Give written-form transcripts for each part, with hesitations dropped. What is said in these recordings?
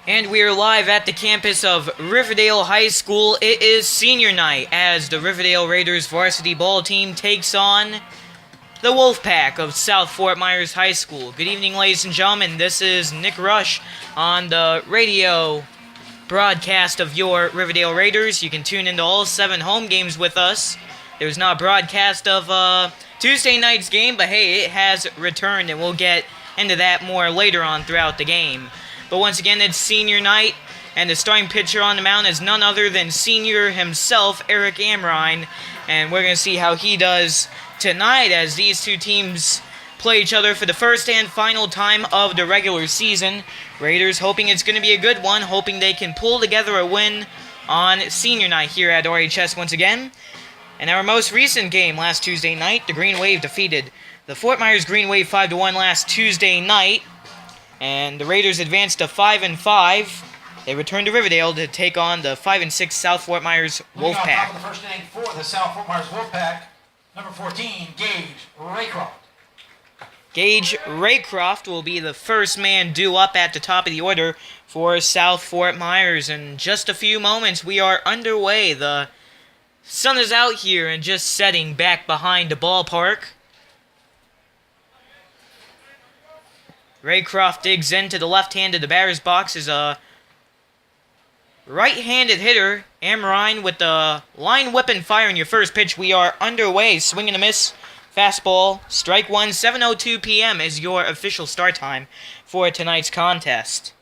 And we are live at the campus of Riverdale High School. It is senior night as the Riverdale Raiders varsity ball team takes on the Wolfpack of South Fort Myers High School. Good evening, ladies and gentlemen. This is Nick Rush on the radio broadcast of your Riverdale Raiders. You can tune into all 7 home games with us. There's not a broadcast of Tuesday night's game, but hey, it has returned, and we'll get into that more later on throughout the game. But once again, it's senior night, and the starting pitcher on the mound is none other than senior himself, Eric Amrine. And we're going to see how he does tonight as these two teams play each other for the first and final time of the regular season. Raiders hoping it's going to be a good one, hoping they can pull together a win on senior night here at RHS once again. In our most recent game last Tuesday night, the Green Wave defeated the Fort Myers Green Wave 5-1 last Tuesday night. And the Raiders advanced to 5-5. They returned to Riverdale to take on the 5-6 South Fort Myers Wolfpack. Top of the first inning for the South Fort Myers Wolfpack, number 14, Gage Raycroft. Gage Raycroft will be the first man due up at the top of the order for South Fort Myers. In just a few moments, we are underway. The sun is out here and just setting back behind the ballpark. Raycroft digs into the left hand of the batter's box as a right-handed hitter. Amrine with the line whip and fire in your first pitch. We are underway. Swing and a miss. Fastball. Strike one. 7:02 p.m. is your official start time for tonight's contest.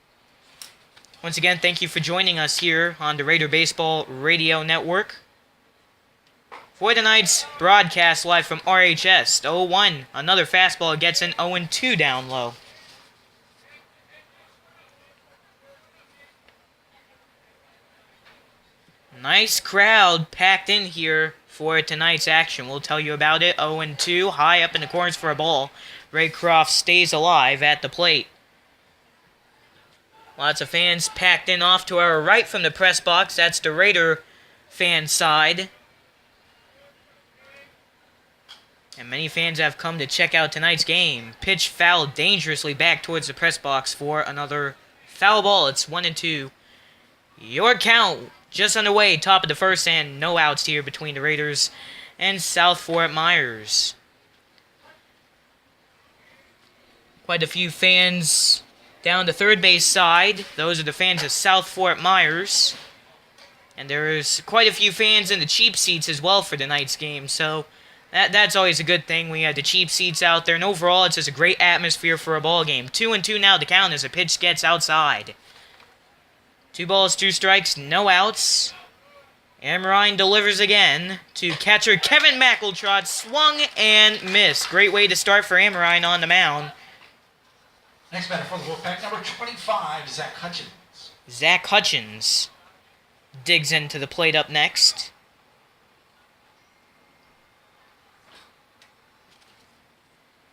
Once again, thank you for joining us here on the Raider Baseball Radio Network. For tonight's broadcast live from RHS, 0-1. Another fastball gets an 0-2 down low. Nice crowd packed in here for tonight's action. We'll tell you about it. 0-2, high up in the corners for a ball. Raycroft stays alive at the plate. Lots of fans packed in off to our right from the press box. That's the Raider fan side. And many fans have come to check out tonight's game. Pitch fouled dangerously back towards the press box for another foul ball. It's 1-2. Your count just underway, top of the first, and no outs here between the Raiders and South Fort Myers. Quite a few fans down the third base side. Those are the fans of South Fort Myers. And there's quite a few fans in the cheap seats as well for tonight's game, so that's always a good thing. We had the cheap seats out there, and overall it's just a great atmosphere for a ball game. 2-2 now to count as the pitch gets outside. 2 balls, 2 strikes, no outs. Amrine delivers again to catcher Kevin McEltrott. Swung and missed. Great way to start for Amrine on the mound. Next batter for the Wolfpack, number 25, Zach Hutchins. Zach Hutchins digs into the plate up next.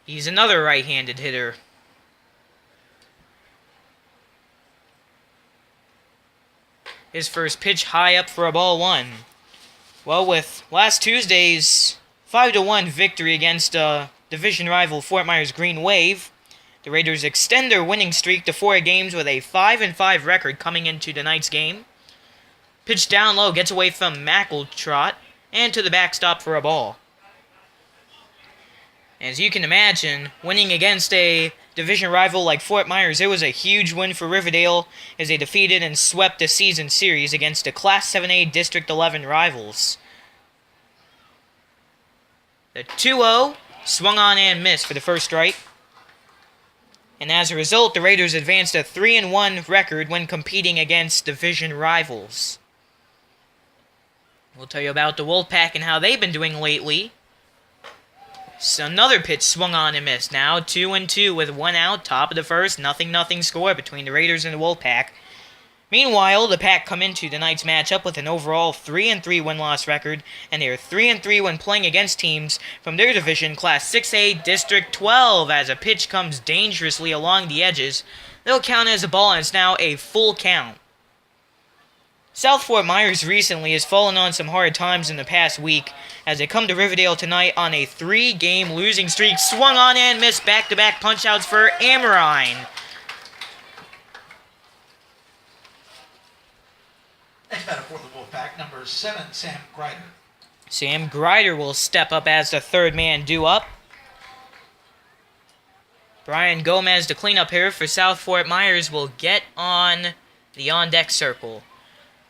He's another right-handed hitter. His first pitch high up for a ball 1. Well, with last Tuesday's 5-1 victory against division rival Fort Myers Green Wave, the Raiders extend their winning streak to 4 games with a 5-5 record coming into tonight's game. Pitch down low, gets away from McEltrott, and to the backstop for a ball. As you can imagine, winning against a division rival like Fort Myers, it was a huge win for Riverdale as they defeated and swept the season series against the Class 7A District 11 rivals. The 2-0 swung on and missed for the first strike. And as a result, the Raiders advanced a 3-1 record when competing against division rivals. We'll tell you about the Wolfpack and how they've been doing lately. So another pitch swung on and missed. Now 2-2 with 1 out, top of the first, 0-0 score between the Raiders and the Wolfpack. Meanwhile, the Pack come into tonight's matchup with an overall 3-3 win-loss record, and they are 3-3 when playing against teams from their division, Class 6A District 12, as a pitch comes dangerously along the edges. They'll count as a ball, and it's now a full count. South Fort Myers recently has fallen on some hard times in the past week as they come to Riverdale tonight on a 3-game losing streak. Swung on and missed. Back-to-back punch-outs for Amrine. number 7, Sam Grider. Sam Grider will step up as the third man due up. Brian Gomez, the cleanup hitter for South Fort Myers, will get on the on-deck circle.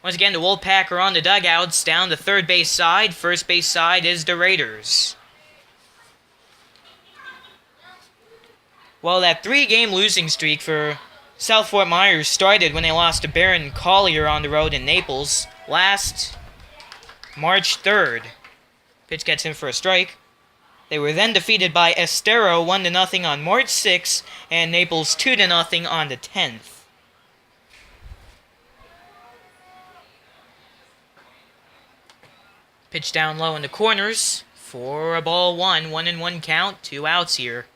Once again, the Wolfpack are on the dugouts down the third base side. First base side is the Raiders. Well, that 3-game losing streak for South Fort Myers started when they lost to Barron Collier on the road in Naples last March 3rd. Pitch gets in for a strike. They were then defeated by Estero 1-0 on March 6th and Naples 2-0 on the 10th. Pitch down low in the corners for a ball 1-1 count, 2 outs here.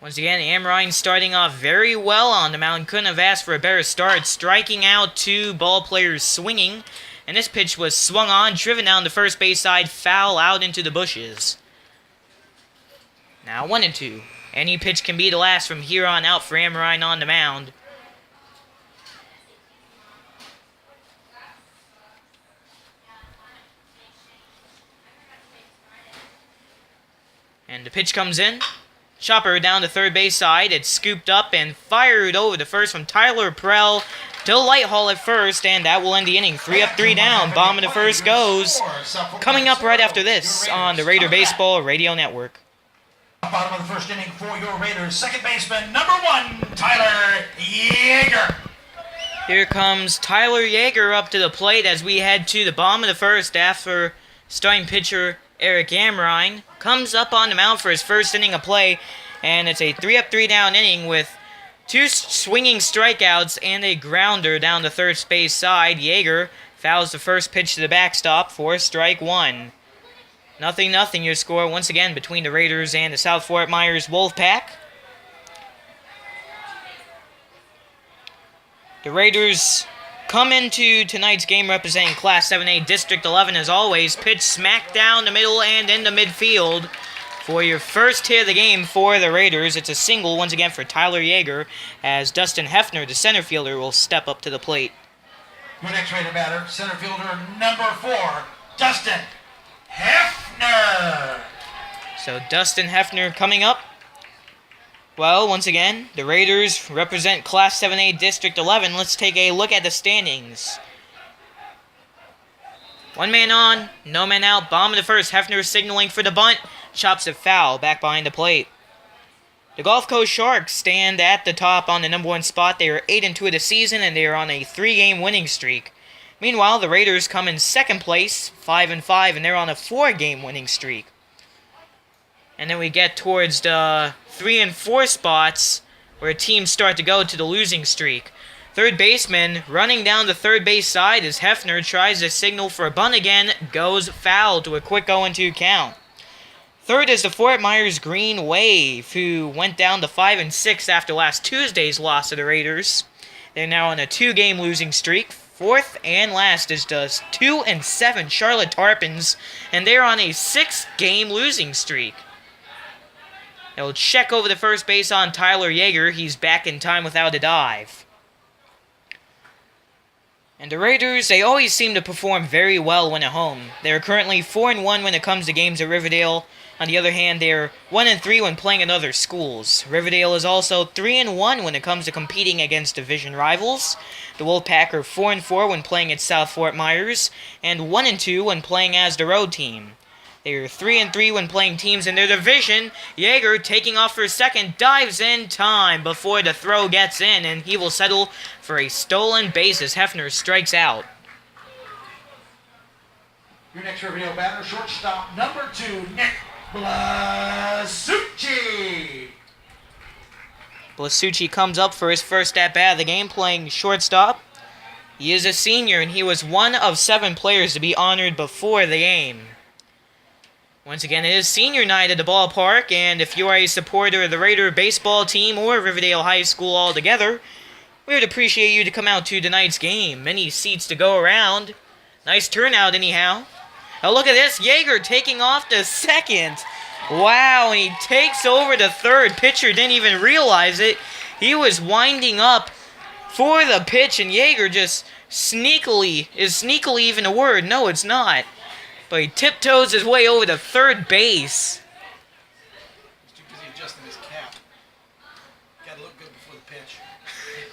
Once again, Amrine starting off very well on the mound. Couldn't have asked for a better start, striking out 2 ball players swinging. And this pitch was swung on, driven down the first base side, foul out into the bushes. Now 1-2. Any pitch can be the last from here on out for Amrine on the mound. And the pitch comes in. Chopper down the third base side. It's scooped up and fired over the first from Tyler Prell to Lighthall at first, and that will end the inning. 3 up, 3 down. Bottom of the first goes. Coming up right after this on the Raider Baseball Radio Network. Bottom of the first inning for your Raiders. Second baseman, number 1, Tyler Yeager. Here comes Tyler Yeager up to the plate as we head to the bottom of the first after starting pitcher Eric Amrine comes up on the mound for his first inning of play, and it's a 3 up, 3 down inning with 2 swinging strikeouts and a grounder down the third base side. Yeager fouls the first pitch to the backstop for strike 1. 0-0 your score once again between the Raiders and the South Fort Myers Wolfpack. The Raiders come into tonight's game representing Class 7A District 11 as always. Pitch smack down the middle and into midfield for your first hit of the game for the Raiders. It's a single once again for Tyler Yeager as Dustin Hefner, the center fielder, will step up to the plate. Your next Raider batter, center fielder number 4, Dustin Hefner. So Dustin Hefner coming up. Well, once again, the Raiders represent Class 7A District 11. Let's take a look at the standings. 1 man on, no man out. Bottom of the first, Hefner signaling for the bunt. Chops it foul, back behind the plate. The Gulf Coast Sharks stand at the top on the number 1 spot. They are 8-2 of the season, and they are on a 3-game winning streak. Meanwhile, the Raiders come in second place, 5-5, and they're on a 4-game winning streak. And then we get towards the 3 and 4 spots where teams start to go to the losing streak. Third baseman running down the third base side as Hefner tries to signal for a bunt again, goes foul to a quick 0-2 count. Third is the Fort Myers Green Wave, who went down to 5-6 after last Tuesday's loss to the Raiders. They're now on a 2-game losing streak. Fourth and last is the 2-7 Charlotte Tarpons, and they're on a 6-game losing streak. They'll check over the first base on Tyler Yeager. He's back in time without a dive. And the Raiders, they always seem to perform very well when at home. They're currently 4-1 when it comes to games at Riverdale. On the other hand, they're 1-3 when playing at other schools. Riverdale is also 3-1 when it comes to competing against division rivals. The Wolfpack are 4-4 when playing at South Fort Myers, and 1-2 when playing as the road team. They are 3-3 when playing teams in their division. Yeager, taking off for second, dives in time before the throw gets in, and he will settle for a stolen base as Hefner strikes out. Your next Riverdale batter, shortstop number 2, Nick Blasucci. Blasucci comes up for his first at-bat of the game, playing shortstop. He is a senior, and he was one of 7 players to be honored before the game. Once again, it is senior night at the ballpark, and if you are a supporter of the Raider baseball team or Riverdale High School altogether, we would appreciate you to come out to tonight's game. Many seats to go around. Nice turnout anyhow. Oh, look at this. Yeager taking off to second. Wow, and he takes over to third. Pitcher didn't even realize it. He was winding up for the pitch, and Yeager just sneakily, is sneakily even a word? No, it's not. But he tiptoes his way over to third base. He's too busy adjusting his cap. Gotta look good before the pitch.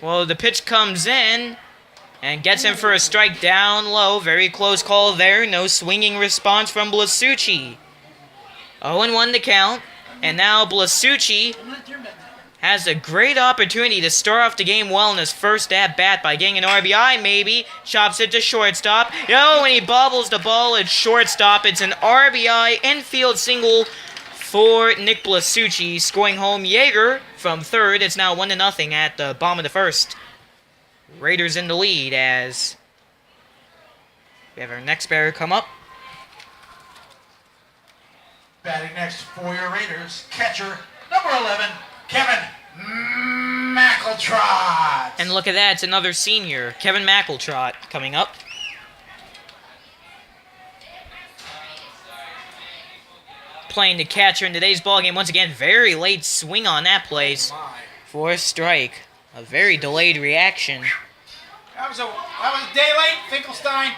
Well, the pitch comes in and gets him for a strike down low. Very close call there. No swinging response from Blasucci. 0-1 to count. And now Blasucci has a great opportunity to start off the game well in his first at-bat by getting an RBI, maybe. Chops it to shortstop. Oh, and he bobbles the ball at shortstop. It's an RBI infield single for Nick Blasucci, scoring home Yeager from third. It's now 1-0 at the bottom of the first. Raiders in the lead as we have our next batter come up. Batting next for your Raiders, catcher, number 11, Kevin McEltrott. And look at that, it's another senior, Kevin McEltrott, coming up. Playing the catcher in today's ballgame. Once again, very late swing on that place for a strike. A very delayed reaction. That was a day late, Finkelstein.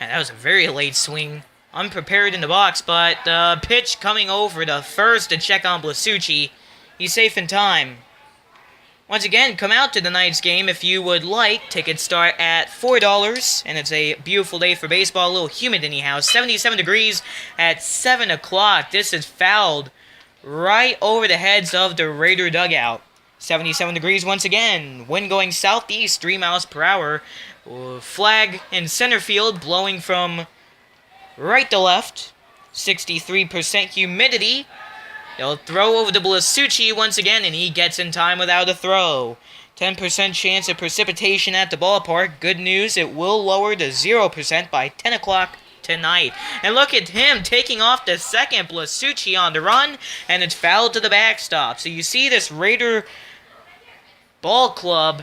And that was a very late swing. Unprepared in the box, but pitch coming over to first to check on Blasucci. He's safe in time. Once again, come out to tonight's game if you would like. Tickets start at $4, and it's a beautiful day for baseball. A little humid anyhow. 77 degrees at 7 o'clock. This is fouled right over the heads of the Raider dugout. 77 degrees once again. Wind going southeast, 3 miles per hour. Flag in center field blowing from right to left. 63% humidity. They'll throw over to Blasucci once again, and he gets in time without a throw. 10% chance of precipitation at the ballpark. Good news, it will lower to 0% by 10 o'clock tonight. And look at him taking off the second. Blasucci on the run, and it's fouled to the backstop. So you see this Raider ball club,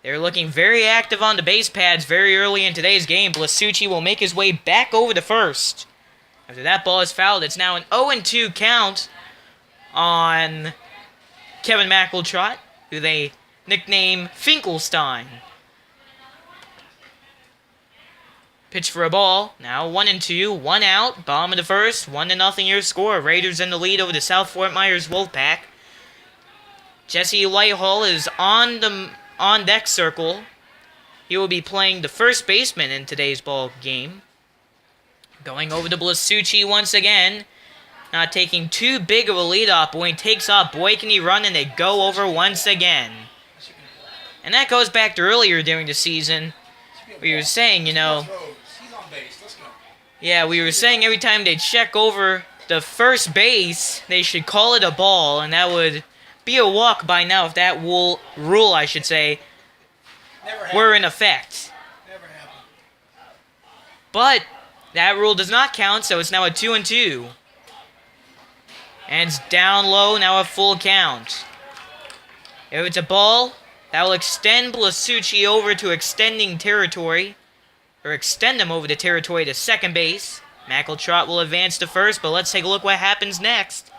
they're looking very active on the base pads very early in today's game. Blasucci will make his way back over to first. After that ball is fouled, it's now an 0-2 count on Kevin McEltrott, who they nickname Finkelstein. Pitch for a ball. Now 1-2, 1 out. Bottom of the first. 1-0 your score. Raiders in the lead over the South Fort Myers Wolfpack. Jesse Lighthall is on the on-deck circle. He will be playing the first baseman in today's ball game. Going over to Blasucci once again. Not taking too big of a leadoff. Boy takes off. Boy, can he run, and they go over once again. And that goes back to earlier during the season. We were saying, you know... Yeah, we were saying every time they check over the first base, they should call it a ball, and that would be a walk by now if that rule, I should say, were in effect. Never happened. But that rule does not count, so it's now a 2-2. And it's down low, now a full count. If it's a ball, that will extend Blasucci over to extending territory. Or extend him over the territory to second base. McEltrott will advance to first, but let's take a look what happens next.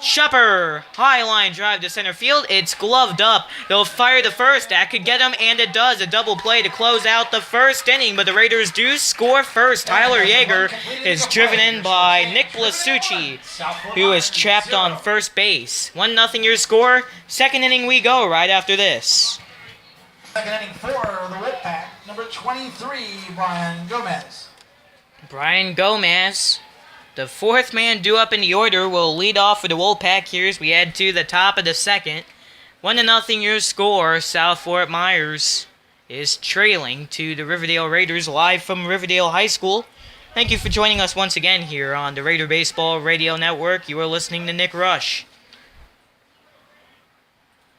Chopper! High line drive to center field. It's gloved up. They'll fire the first. That could get him, and it does. A double play to close out the first inning, but the Raiders do score first. Tyler Yeager is driven in by Nick Blasucci, who is trapped on first base. 1-0 your score. Second inning we go right after this. Second inning for the Wolfpack, number 23, Brian Gomez. Brian Gomez, the fourth man due up in the order, will lead off for the Wolfpack here as we head to the top of the second. 1-0 your score. South Fort Myers is trailing to the Riverdale Raiders live from Riverdale High School. Thank you for joining us once again here on the Raider Baseball Radio Network. You are listening to Nick Rush.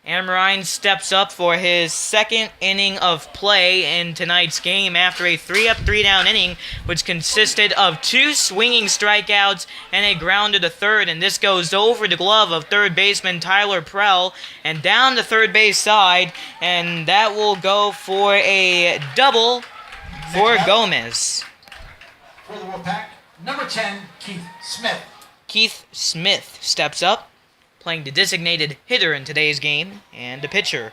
Amrine steps up for his second inning of play in tonight's game after a 3-up, 3-down inning, which consisted of 2 swinging strikeouts and a grounder to third. And this goes over the glove of third baseman Tyler Prell and down the third base side, and that will go for a double for Gomez. For the Wolfpack, number 10, Keith Smith. Keith Smith steps up. playing the designated hitter in today's game, and the pitcher.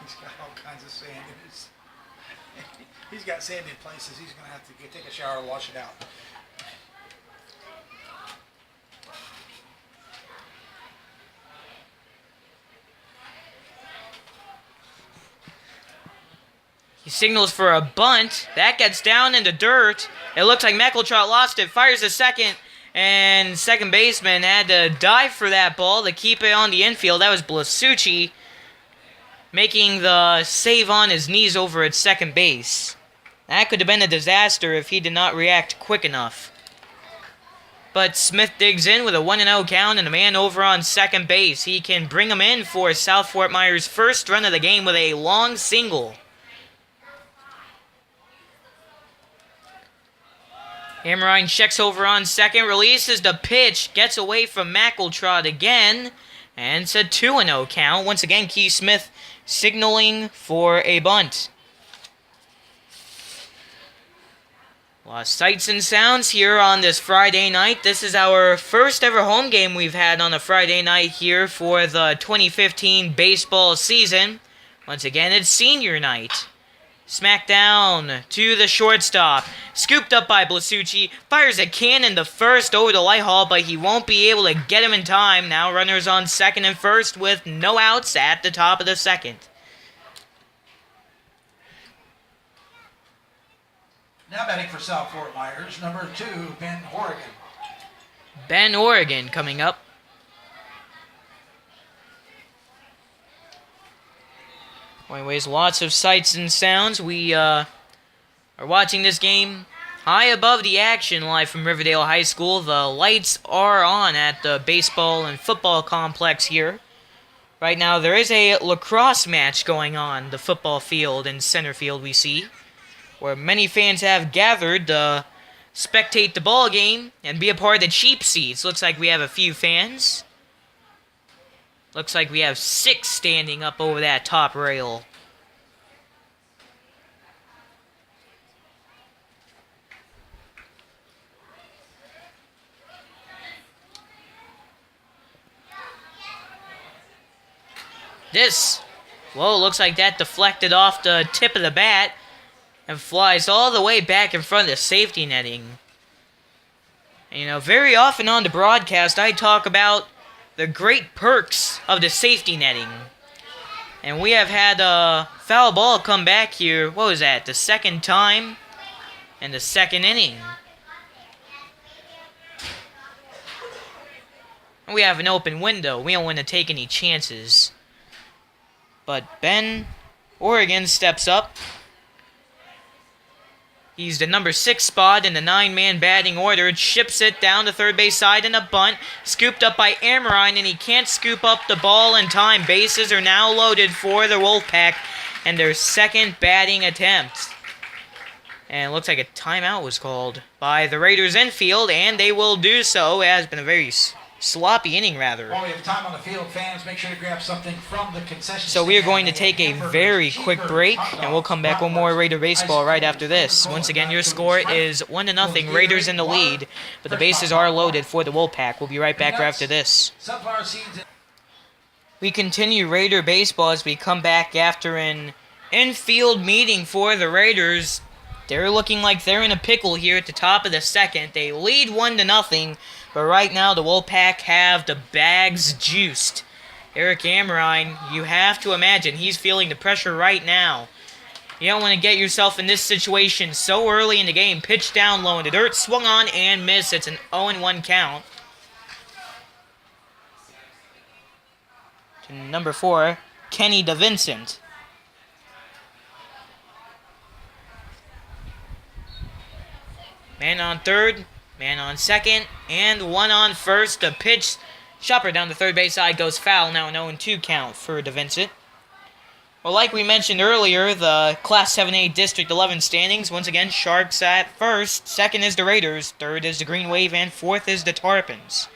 He's got all kinds of sand in his... He's got sand in places. He's going to have to take a shower and wash it out. He signals for a bunt. That gets down in the dirt. It looks like Meckletrot lost it. Fires a second. And second baseman had to dive for that ball to keep it on the infield. That was Blasucci making the save on his knees over at second base. That could have been a disaster if he did not react quick enough. But Smith digs in with a 1-0 count and a man over on second base. He can bring him in for South Fort Myers' first run of the game with a long single. Hammerine checks over on second, releases the pitch, gets away from Meckletrot again, and it's a 2-0 count. Once again, Keith Smith signaling for a bunt. A lot of sights and sounds here on this Friday night. This is our first ever home game we've had on a Friday night here for the 2015 baseball season. Once again, it's senior night. Smack down to the shortstop. Scooped up by Blasucci. Fires a cannon to first over the light haul, but he won't be able to get him in time. Now runners on second and first with no outs at the top of the second. Now batting for South Fort Myers, number 2, Ben Horrigan. Ben Horrigan coming up. Anyways, lots of sights and sounds. We are watching this game high above the action live from Riverdale High School. The lights are on at the baseball and football complex here. Right now, there is a lacrosse match going on, the football field and center field we see, where many fans have gathered to spectate the ball game and be a part of the cheap seats. Looks like we have a few fans. Looks like we have 6 standing up over that top rail. Looks like that deflected off the tip of the bat and flies all the way back in front of the safety netting. And, you know, very often on the broadcast, I talk about the great perks of the safety netting. And we have had a foul ball come back here, what was that, the second time in the second inning. And we have an open window. We don't want to take any chances. But Ben Horrigan steps up. He's the number 6 spot in the 9-man batting order. Chips it down the third base side in a bunt. Scooped up by Amrine, and he can't scoop up the ball in time. Bases are now loaded for the Wolfpack and their second batting attempt. And it looks like a timeout was called by the Raiders infield, and they will do so. It has been a very sloppy inning, rather. While we have time on the field, fans, make sure to grab something from the concession So we are stand. going to take a very quick break, and we'll come back with more Raider baseball right after this. Once again, your score is 1-0, Raiders in the lead, but the bases are loaded for the Wolfpack. We'll be right back after this. Sunflower seeds. We continue Raider baseball as we come back after an infield meeting for the Raiders. They're looking like they're in a pickle here at the top of the second. They lead 1-0. But right now, the Wolfpack have the bags juiced. Eric Amrine, you have to imagine he's feeling the pressure right now. You don't want to get yourself in this situation so early in the game. Pitch down low in the dirt, swung on and missed. It's an 0-1 count. To number 4, Kenny DeVincent. Man on third. Man on second, and 1 on first. The pitch, chopper down the third base side goes foul. Now an 0-2 count for DeVincent. Well, like we mentioned earlier, the Class 7A District 11 standings, once again, Sharks at first. Second is the Raiders. Third is the Green Wave, and fourth is the Tarpons.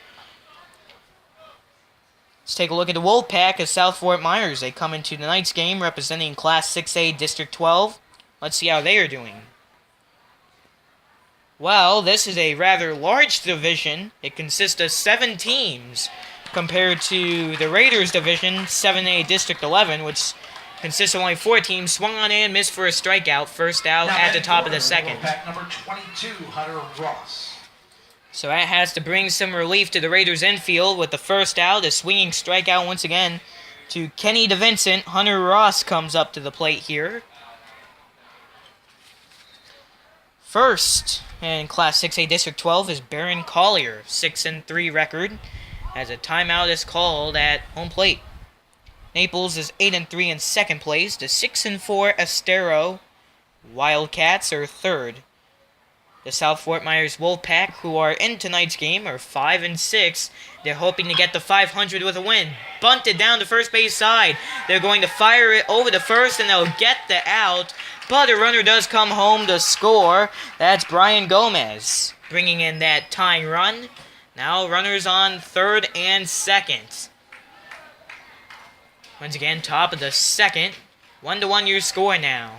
Let's take a look at the Wolfpack of South Fort Myers. They come into tonight's game representing Class 6A District 12. Let's see how they are doing. Well, this is a rather large division. It consists of 7 teams, compared to the Raiders division, 7A District 11, which consists of only 4 teams. Swung on and missed for a strikeout. First out Now at the top of the batting second. Pack number 22, Hunter Ross. So that has to bring some relief to the Raiders infield with the first out. A swinging strikeout once again to Kenny DeVincent. Hunter Ross comes up to the plate here. First in Class 6A District 12 is Baron Collier, 6-3 record, as a timeout is called at home plate. Naples is 8-3 in second place. The 6-4 Estero Wildcats are third. The South Fort Myers Wolfpack, who are in tonight's game, are 5-6. They're hoping to get to 500 with a win. Bunted down the first base side. They're going to fire it over to first, and they'll get the out. But a runner does come home to score. That's Brian Gomez, bringing in that tying run. Now runners on third and second. Once again, top of the second. 1-1 your score now.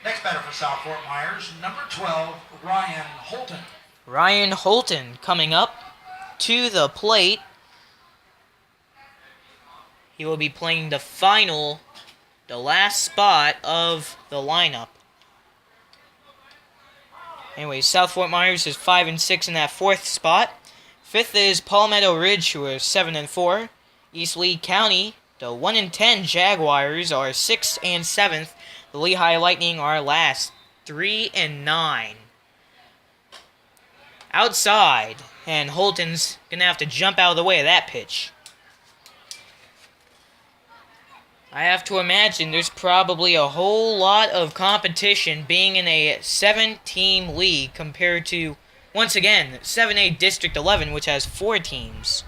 Next batter for South Fort Myers, number 12, Ryan Holton. Ryan Holton coming up to the plate. He will be playing the last spot of the lineup. Anyway, South Fort Myers is 5-6 in that fourth spot. Fifth is Palmetto Ridge, who are 7-4. East Lee County, the 1-10 Jaguars, are 6th and 7th. The Lehigh Lightning are last, 3-9. Outside, and Holton's gonna have to jump out of the way of that pitch. I have to imagine there's probably a whole lot of competition being in a 7-team league compared to, once again, 7A District 11, which has 4 teams.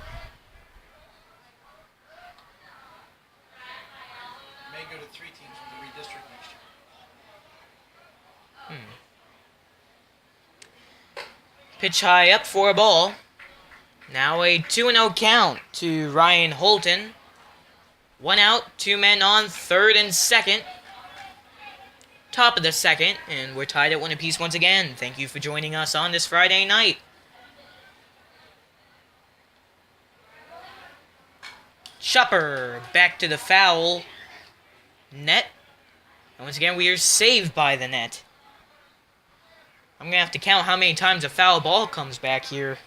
May go to 3 teams with the redistrict next year. Pitch high up for a ball. Now a 2-0 count to Ryan Holton. 1 out, 2 men on third and second. Top of the second, and we're tied at 1 apiece once again. Thank you for joining us on this Friday night. Chopper back to the foul net. And once again, we are saved by the net. I'm going to have to count how many times a foul ball comes back here.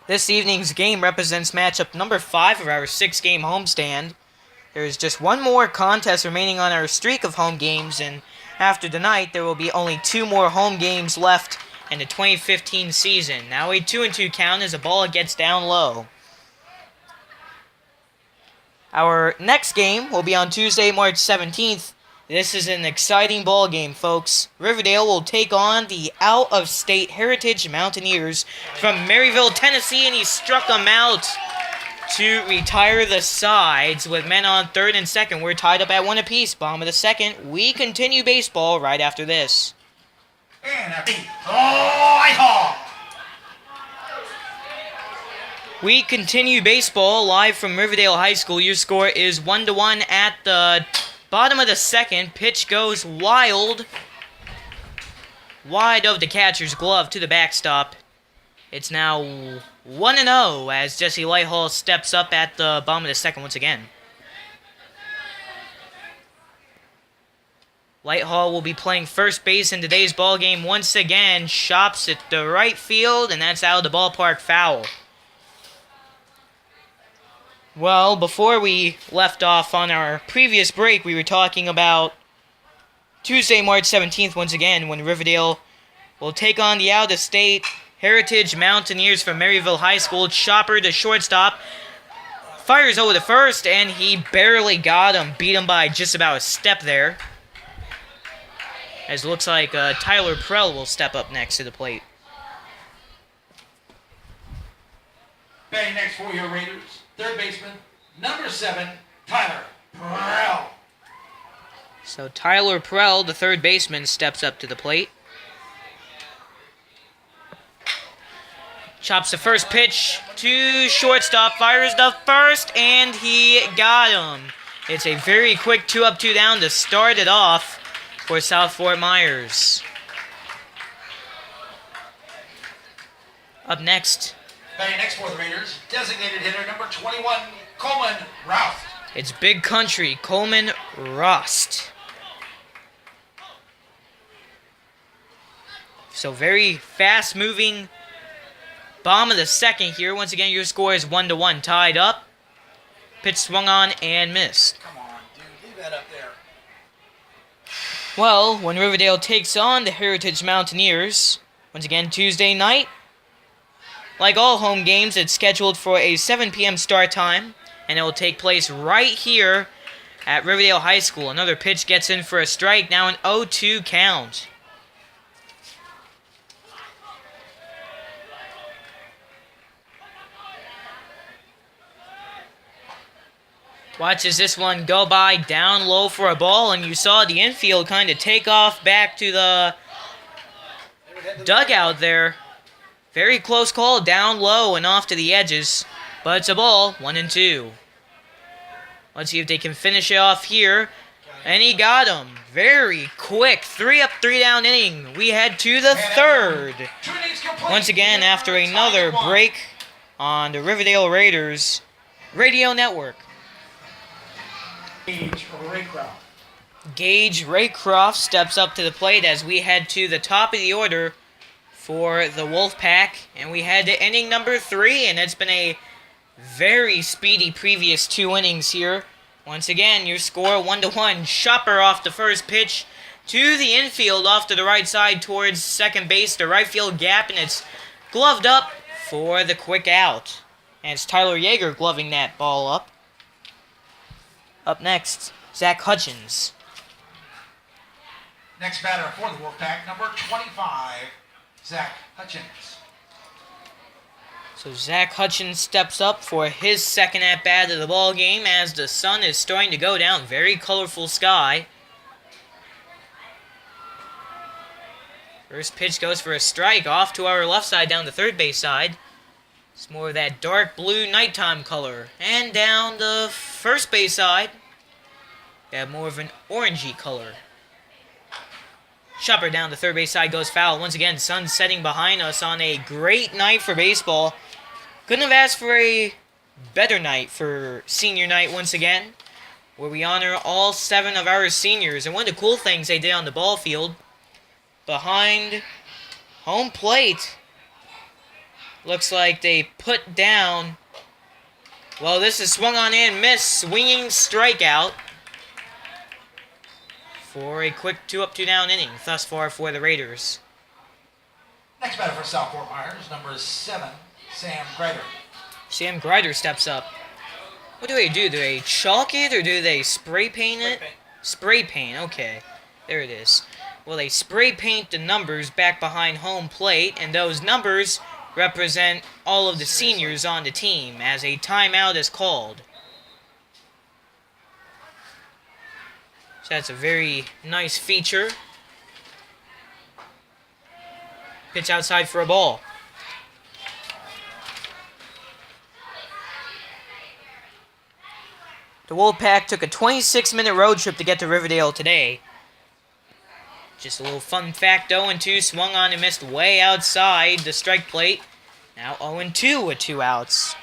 This evening's game represents matchup number 5 of our 6-game homestand. There is just one more contest remaining on our streak of home games, and after tonight, there will be only 2 more home games left in the 2015 season. Now a 2-2 count as the ball gets down low. Our next game will be on Tuesday, March 17th. This is an exciting ball game, folks. Riverdale will take on the out-of-state Heritage Mountaineers from Maryville, Tennessee, and he struck them out to retire the sides with men on third and second. We're tied up at 1 apiece. Bottom of the second. We continue baseball right after this. And a light haul. We continue baseball live from Riverdale High School. Your score is 1-1 at the bottom of the second. Pitch goes wild. Wide of the catcher's glove to the backstop. It's now 1-0 as Jesse Lighthall steps up at the bottom of the second once again. Lighthall will be playing first base in today's ball game once again. Chops at the right field, and that's out of the ballpark foul. Well, before we left off on our previous break, we were talking about Tuesday, March 17th, once again, when Riverdale will take on the out-of-state Heritage Mountaineers from Maryville High School. Chopper to shortstop. Fires over to first, and he barely got him. Beat him by just about a step there. As it looks like Tyler Prell will step up next to the plate. Batting next for your Raiders, third baseman, number 7, Tyler Prell. So Tyler Prell, the third baseman, steps up to the plate. Chops the first pitch to shortstop, fires the first, and he got him. It's a very quick 2 up, 2 down to start it off for South Fort Myers. Up next, Batting next for the Raiders, designated hitter number 21, Coleman Routh. it's Big Country, Coleman Rost. So very fast-moving bomb of the second here. Once again, your score is 1-1, tied up. Pitch swung on and missed. Come on, dude, leave that up there. Well, when Riverdale takes on the Heritage Mountaineers, once again, Tuesday night. Like all home games, it's scheduled for a 7 p.m. start time, and it will take place right here at Riverdale High School. Another pitch gets in for a strike, now an 0-2 count. Watch as this one go by down low for a ball, and you saw the infield kind of take off back to the dugout there. Very close call, down low and off to the edges, but it's a ball, 1-2. Let's see if they can finish it off here, and he got him. Very quick, 3 up, 3 down inning. We head to the third. Once again, after another break on the Riverdale Raiders radio network. Gage Raycroft steps up to the plate as we head to the top of the order for the Wolfpack, and we head to inning number 3, and it's been a very speedy previous 2 innings here. Once again, your score 1-1. Shopper off the first pitch to the infield off to the right side towards second base, the right field gap, and it's gloved up for the quick out. And it's Tyler Yeager gloving that ball up. Up next, Zach Hutchins. Next batter for the Wolfpack, number 25, Zach Hutchins. So Zach Hutchins steps up for his second at-bat of the ball game as the sun is starting to go down. Very colorful sky. First pitch goes for a strike off to our left side down the third base side. It's more of that dark blue nighttime color. And down the first base side, we have more of an orangey color. Chopper down the third base side goes foul. Once again, sun setting behind us on a great night for baseball. Couldn't have asked for a better night for senior night once again, where we honor all 7 of our seniors. And one of the cool things they did on the ball field, behind home plate, looks like they put down, well, this is swung on and missed, swinging strikeout for a quick 2 up, 2 down inning thus far for the Raiders. Next batter for South Fort Myers, number 7, Sam Grider. Sam Grider steps up. What do? Do they chalk it or do they spray paint it? Spray paint, okay. There it is. Well, they spray paint the numbers back behind home plate, and those numbers represent all of the seniors on the team as a timeout is called. So that's a very nice feature. Pitch outside for a ball. The Wolfpack took a 26-minute road trip to get to Riverdale today. Just a little fun fact, 0-2, swung on and missed way outside the strike plate. Now 0-2 with 2 outs.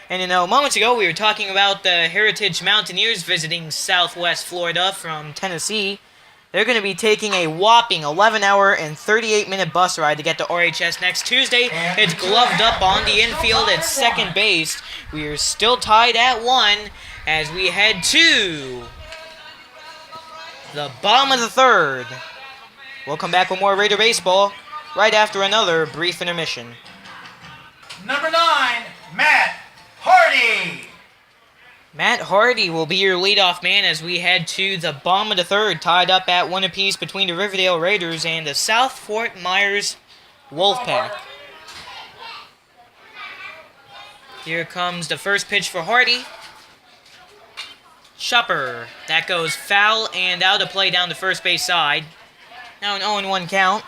And you know, moments ago we were talking about the Heritage Mountaineers visiting Southwest Florida from Tennessee. They're going to be taking a whopping 11-hour and 38-minute bus ride to get to RHS next Tuesday. It's gloved up on the infield at second base. We are still tied at 1 as we head to the bottom of the third. We'll come back with more Raider baseball right after another brief intermission. Number 9, Matt Hardy. Matt Hardy will be your leadoff man as we head to the bottom of the third, tied up at 1 apiece between the Riverdale Raiders and the South Fort Myers Wolfpack. Here comes the first pitch for Hardy. Shopper. That goes foul and out of play down the first base side. Now an 0-1 count.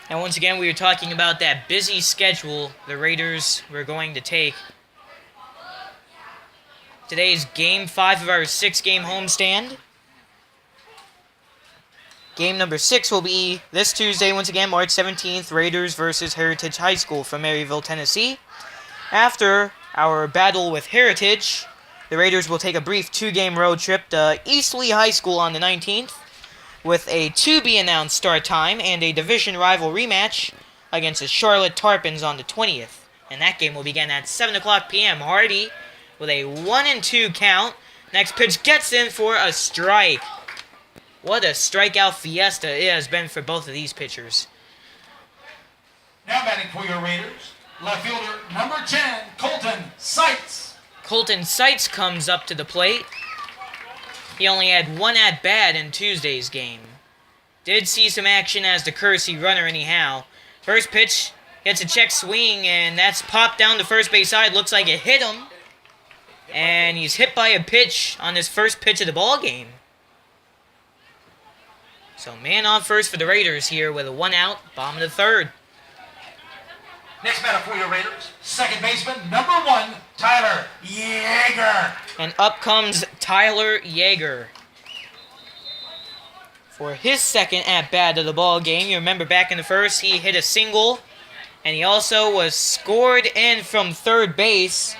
And once again, we were talking about that busy schedule the Raiders were going to take Today's Game 5 of our 6-game homestand. Game number 6 will be this Tuesday, once again, March 17th, Raiders versus Heritage High School from Maryville, Tennessee. After our battle with Heritage, the Raiders will take a brief 2-game road trip to Eastleigh High School on the 19th, with a to-be-announced start time and a division rival rematch against the Charlotte Tarpons on the 20th. And that game will begin at 7 o'clock p.m. Hardy with a 1-2 count. Next pitch gets in for a strike. What a strikeout fiesta it has been for both of these pitchers. Now batting for your Raiders, left fielder number 10, Colton Seitz. Colton Seitz comes up to the plate. He only had one at-bat in Tuesday's game. Did see some action as the courtesy runner anyhow. First pitch gets a check swing, and that's popped down the first base side. Looks like it hit him. And he's hit by a pitch on his first pitch of the ball game. So man on first for the Raiders here with a 1 out, bottom of the third. Next batter for your Raiders, second baseman number 1, Tyler Yeager. And up comes Tyler Yeager for his second at-bat of the ball game. You remember back in the first, he hit a single, and he also was scored in from third base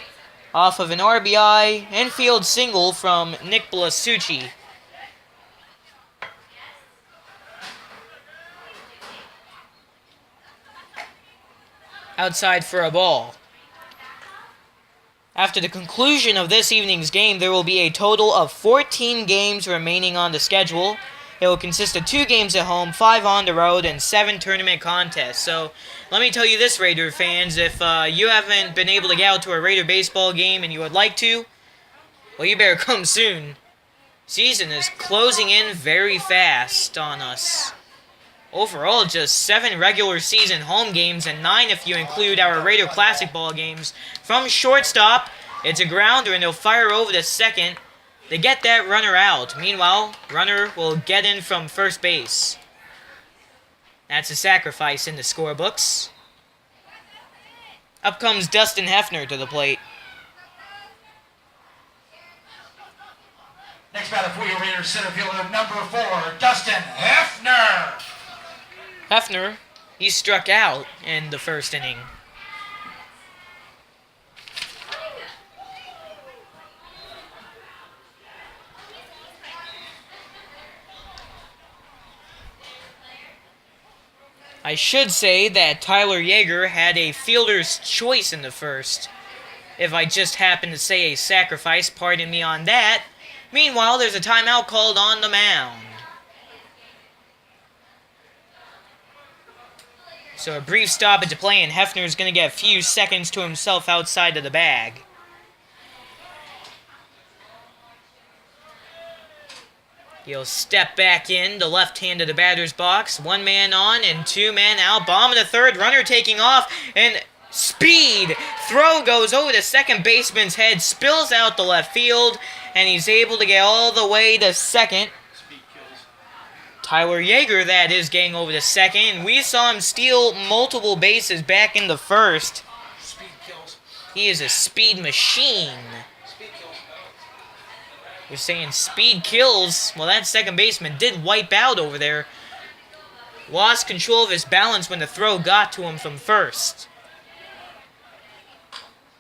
off of an RBI infield single from Nick Blasucci. Outside for a ball. After the conclusion of this evening's game, there will be a total of 14 games remaining on the schedule. It will consist of 2 games at home, 5 on the road, and 7 tournament contests. So, let me tell you this, Raider fans, if you haven't been able to get out to a Raider baseball game and you would like to, well, you better come soon. Season is closing in very fast on us. Overall, just 7 regular season home games and 9 if you include our Raider Classic ball games. From shortstop, it's a grounder and they'll fire over to second. They get that runner out. Meanwhile, runner will get in from first base. That's a sacrifice in the scorebooks. Up comes Dustin Hefner to the plate. Next batter for your Raiders, center fielder number 4, Dustin Hefner. Hefner, he struck out in the first inning. I should say that Tyler Yeager had a fielder's choice in the first. If I just happened to say a sacrifice, pardon me on that. Meanwhile, there's a timeout called on the mound. So a brief stoppage of play, and Hefner's going to get a few seconds to himself outside of the bag. He'll step back in the left hand of the batter's box. 1 man on and 2 men out. Bottom of the third, runner taking off, and speed. Throw goes over the second baseman's head, spills out the left field, and he's able to get all the way to second. Tyler Yeager, that is, getting over to second. And we saw him steal multiple bases back in the first. Speed kills. He is a speed machine. Speed kills. You're saying speed kills? Well, that second baseman did wipe out over there. Lost control of his balance when the throw got to him from first.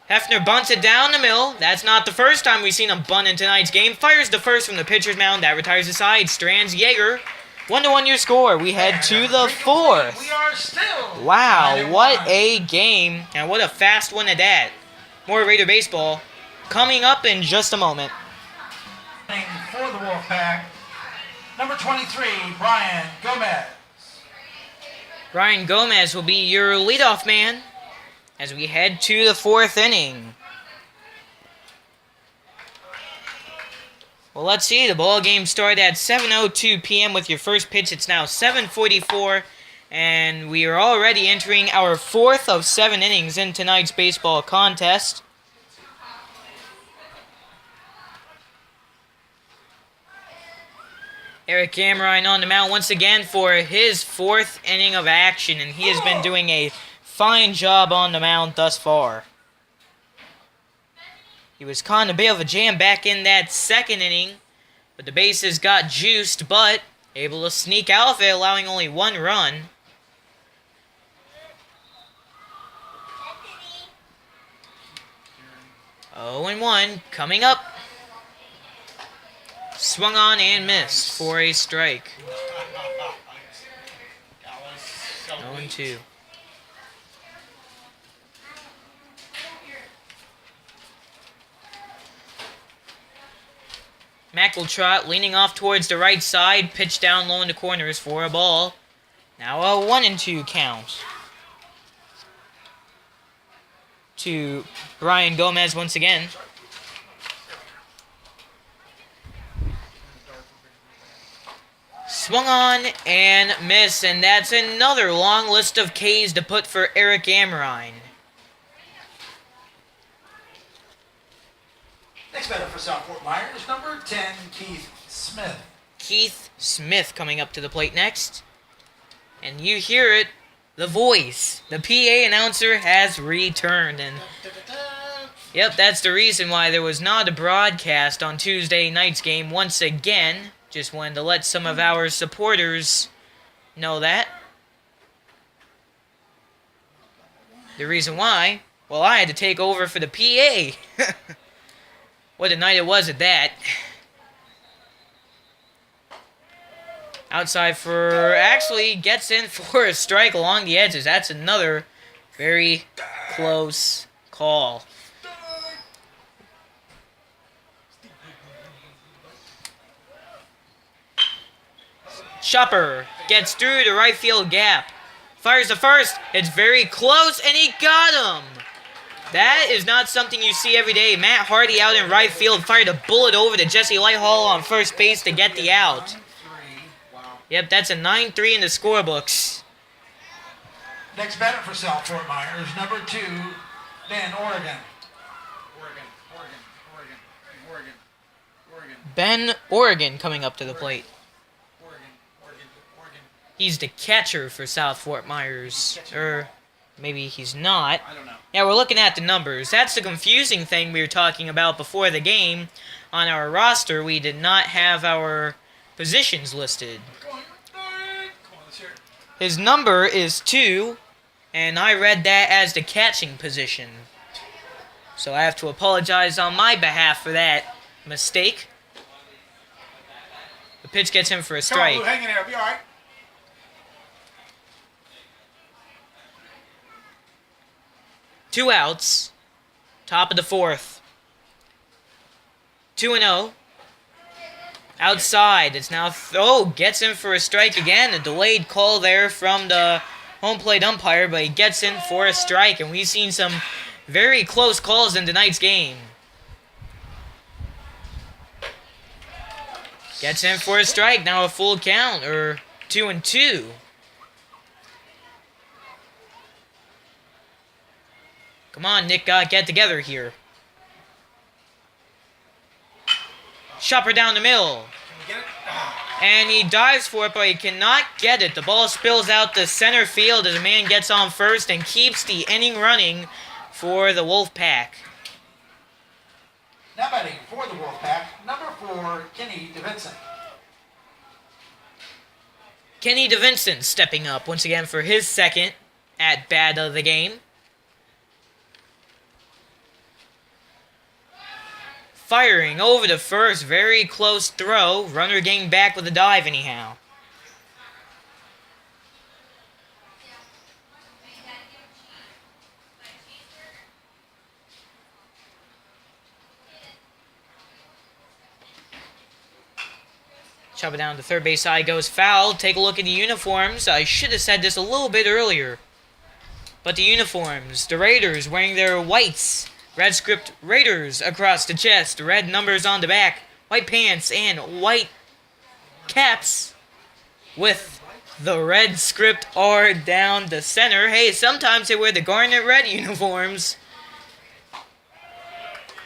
Hefner bunts it down the middle. That's not the first time we've seen him bunt in tonight's game. Fires the first from the pitcher's mound. That retires the side. Strands Yeager. 1-1 your score. We head to the fourth. We are still. Wow, what a game. And what a fast one at that. More Raider baseball coming up in just a moment. For the Wolfpack, number 23, Brian Gomez. Brian Gomez will be your leadoff man as we head to the 4th inning. Well, let's see. The ball game started at 7:02 p.m. with your first pitch. It's now 7:44, and we are already entering our 4th of 7 innings in tonight's baseball contest. Eric Amrine on the mound once again for his 4th inning of action, and he has been doing a fine job on the mound thus far. He was caught in a bit of a jam back in that second inning, but the bases got juiced, but able to sneak out of it, allowing only 1 run. Oh, and 1 coming up. Swung on and missed for a strike. 0-2. McEltrott leaning off towards the right side, pitch down low in the corners for a ball. Now a 1-2 count. To Brian Gomez once again. Swung on and missed, and that's another long list of Ks to put for Eric Amrine. Next batter for South Fort Myers, number 10, Keith Smith. Keith Smith coming up to the plate next. And you hear it, the voice. The PA announcer has returned. And yep, that's the reason why there was not a broadcast on Tuesday night's game once again. Just wanted to let some of our supporters know that. The reason why, well, I had to take over for the PA. What a night it was at that. Outside for, actually gets in for a strike along the edges. That's another very close call. Chopper gets through the right field gap. Fires the first. It's very close, and he got him. That is not something you see every day. Matt Hardy out in right field fired a bullet over to Jesse Lighthall on first base to get the out. Yep, that's a 9-3 in the scorebooks. Next batter for South Fort Myers, number 2, Ben Oregon. Ben Oregon coming up to the plate. He's the catcher for South Fort Myers. Or maybe he's not. I don't know. Yeah, we're looking at the numbers. That's the confusing thing we were talking about before the game. On our roster, we did not have our positions listed. His number is 2, and I read that as the catching position. So I have to apologize on my behalf for that mistake. The pitch gets him for a strike. Come on, Blue, hang in there. It'll be all right. Two outs. Top of the 4th. 2-0. Outside. It's now... gets in for a strike again. A delayed call there from the home plate umpire, but he gets in for a strike. And we've seen some very close calls in tonight's game. Gets in for a strike. Now a full count. Or 2-2. Come on, Nick, get together here. Chopper down the middle. And he dives for it, but he cannot get it. The ball spills out to center field as a man gets on first and keeps the inning running for the Wolfpack. Now batting for the Wolfpack, number 4, Kenny DeVincent. Kenny DeVincent stepping up once again for his second at bat of the game. Firing over the first, very close throw. Runner getting back with a dive anyhow. Chop it down to third base side, goes foul. Take a look at the uniforms. I should have said this a little bit earlier. But the uniforms, the Raiders wearing their whites. Red script Raiders across the chest, red numbers on the back, white pants, and white caps with the red script R down the center. Hey, sometimes they wear the garnet red uniforms,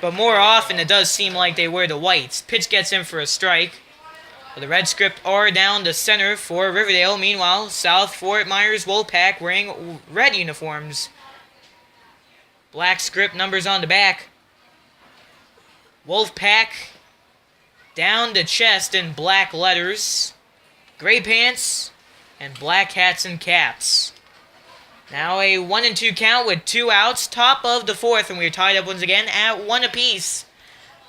but more often it does seem like they wear the whites. Pitch gets in for a strike. With the red script R down the center for Riverdale. Meanwhile, South Fort Myers Wolfpack wearing red uniforms. Black script numbers on the back. Wolfpack down the chest in black letters, gray pants, and black hats and caps. Now a 1-2 count with 2 outs, top of the 4th, and we're tied up once again at 1 apiece.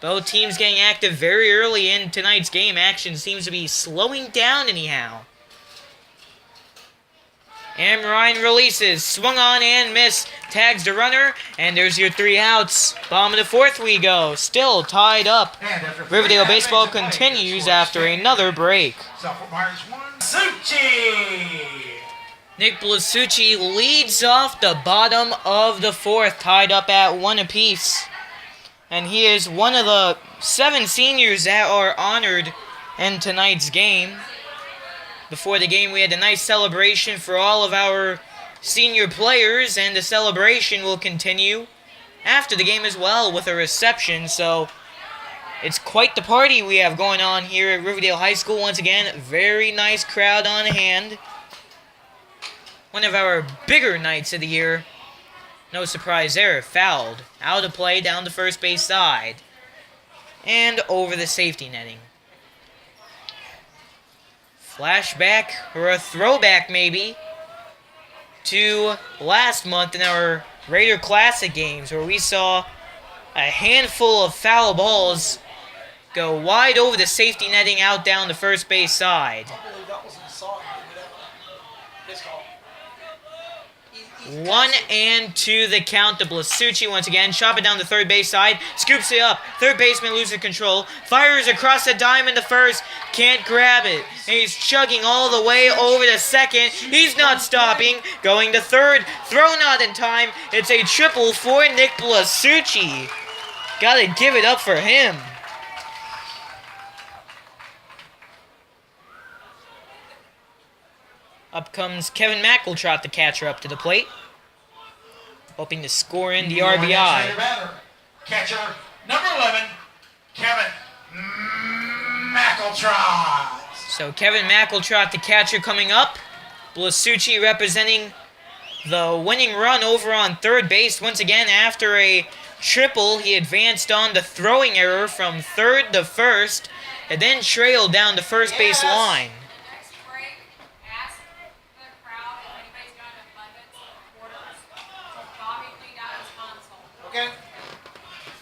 Both teams getting active very early in tonight's game. Action seems to be slowing down anyhow. And Ryan releases, swung on and missed, tags the runner, and there's your 3 outs. Bottom of the 4th we go, still tied up. Riverdale baseball continues after another break. Nick Blasucci leads off the bottom of the 4th, tied up at 1 apiece. And he is one of the 7 seniors that are honored in tonight's game. Before the game, we had a nice celebration for all of our senior players, and the celebration will continue after the game as well with a reception. So it's quite the party we have going on here at Riverdale High School. Once again, very nice crowd on hand. One of our bigger nights of the year. No surprise there, fouled. Out of play down the first base side. And over the safety netting. Flashback, or a throwback maybe, to last month in our Raider Classic games, where we saw a handful of foul balls go wide over the safety netting out down the first base side. 1-2 the count to Blasucci once again. Chop it down the third base side. Scoops it up. Third baseman loses control. Fires across the diamond to first. Can't grab it. And he's chugging all the way over to second. He's not stopping. Going to third. Throw not in time. It's a triple for Nick Blasucci. Gotta give it up for him. Up comes Kevin McEltrott, the catcher, up to the plate. Hoping to score in the RBI. Catcher, number 11, Kevin McEltrott. So Kevin McEltrott, the catcher, coming up. Blasucci representing the winning run over on third base. Once again, after a triple, he advanced on the throwing error from third to first, and then trailed down the first base line.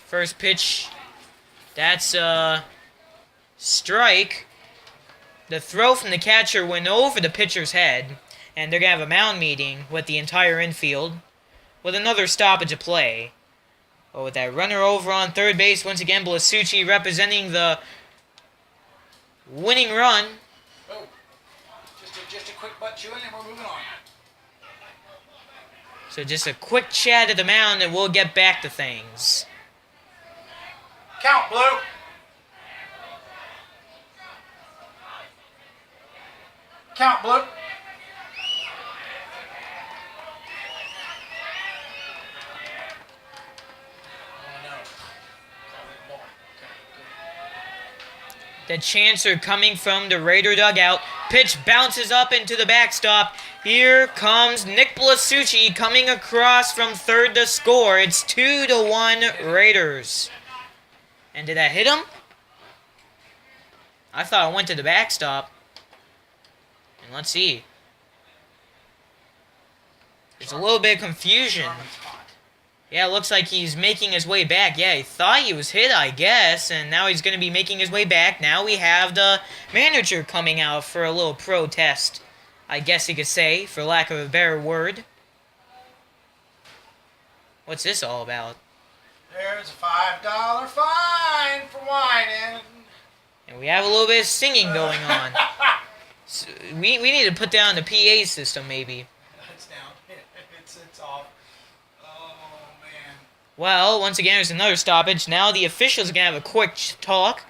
First pitch, that's a strike. The throw from the catcher went over the pitcher's head, and they're going to have a mound meeting with the entire infield with another stoppage of play. But with that runner over on third base, once again, Blasucci representing the winning run. Oh, just a quick butt chewing, and we're moving on. So just a quick chat at the mound, and we'll get back to things. Count, Blue. Count, Blue. The chants are coming from the Raider dugout. Pitch bounces up into the backstop. Here comes Nick Blasucci coming across from third to score. It's 2-1 Raiders. And did that hit him? I thought it went to the backstop. And let's see. There's a little bit of confusion. Yeah, it looks like he's making his way back. Yeah, he thought he was hit, I guess, and now he's going to be making his way back. Now we have the manager coming out for a little protest, I guess you could say, for lack of a better word. What's this all about? There's a $5 fine for whining. And we have a little bit of singing going on. So we need to put down the PA system, maybe. It's down. It's off. Oh, man. Well, once again, there's another stoppage. Now the officials are going to have a quick talk.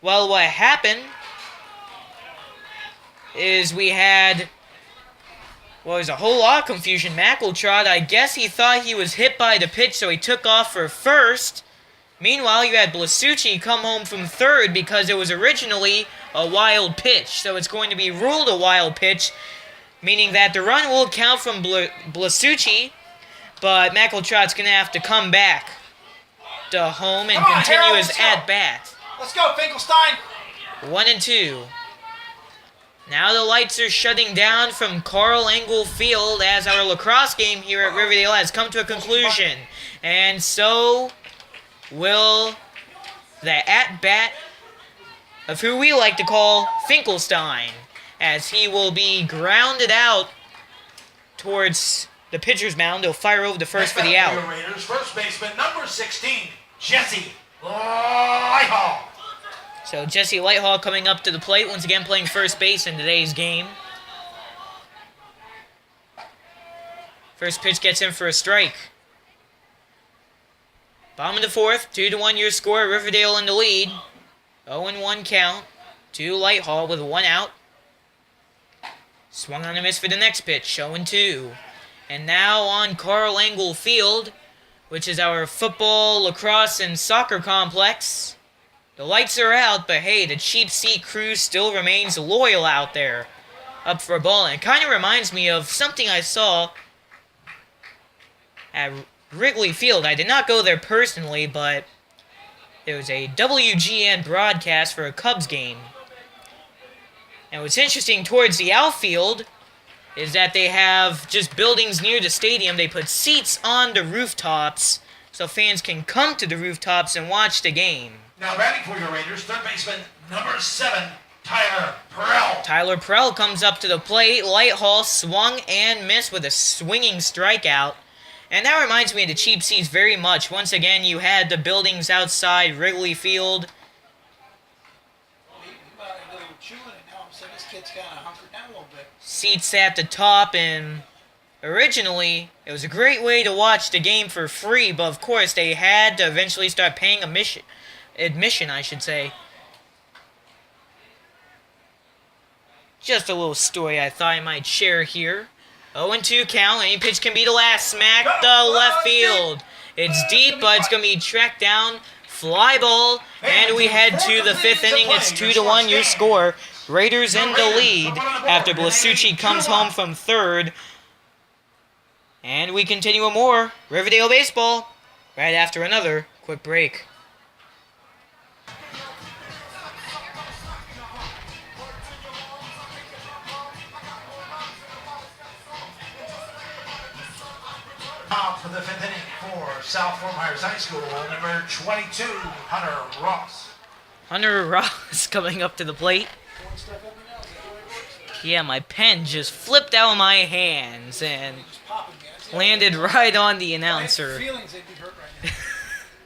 Well, what happened is we had... Well, there's a whole lot of confusion. McEltrott, I guess he thought he was hit by the pitch, so he took off for first. Meanwhile, you had Blasucci come home from third because it was originally a wild pitch. So it's going to be ruled a wild pitch, meaning that the run will count from Blasucci, but McEltrott's going to have to come back home and Come on, continue Harold, his let's go. at-bat. Let's go, Finkelstein. 1-2. Now the lights are shutting down from Carl Engel Field as our lacrosse game here at Riverdale has come to a conclusion. And so will the at-bat of who we like to call Finkelstein, as he will be grounded out towards the pitcher's mound. He'll fire over to first for the out. Riverdale Raiders, first baseman, number 16, Jesse Lighthall. So Jesse Lighthall coming up to the plate, once again playing first base in today's game. First pitch gets in for a strike. Bottom of the fourth, 2-1 your score, Riverdale in the lead. 0-1 count to Lighthall with 1 out. Swung on a miss for the next pitch, 0-2. And now on Carl Engel Field, which is our football, lacrosse, and soccer complex. The lights are out, but hey, the cheap seat crew still remains loyal out there. Up for a ball, and it kind of reminds me of something I saw at Wrigley Field. I did not go there personally, but there was a WGN broadcast for a Cubs game. And what's interesting towards the outfield is that they have just buildings near the stadium. They put seats on the rooftops so fans can come to the rooftops and watch the game. Now batting for your Raiders, third baseman, number 7, Tyler Perrell. Tyler Perrell comes up to the plate. Lighthall swung and missed with a swinging strikeout. And that reminds me of the cheap seats very much. Once again, you had the buildings outside Wrigley Field. Seats at the top, and originally, it was a great way to watch the game for free, but of course, they had to eventually start paying admission, I should say. Just a little story I thought I might share here. 0-2 count. Any pitch can be the last. Smack the left field. It's deep, but it's going to be tracked down. Fly ball. And we head to the 5th inning. It's 2-1 your score. Raiders in the lead after Blasucci comes home from third. And we continue with more Riverdale baseball right after another quick break. For the 5th inning for South Fort Myers High School, number 22, Hunter Ross. Hunter Ross coming up to the plate. Yeah, my pen just flipped out of my hands and landed right on the announcer.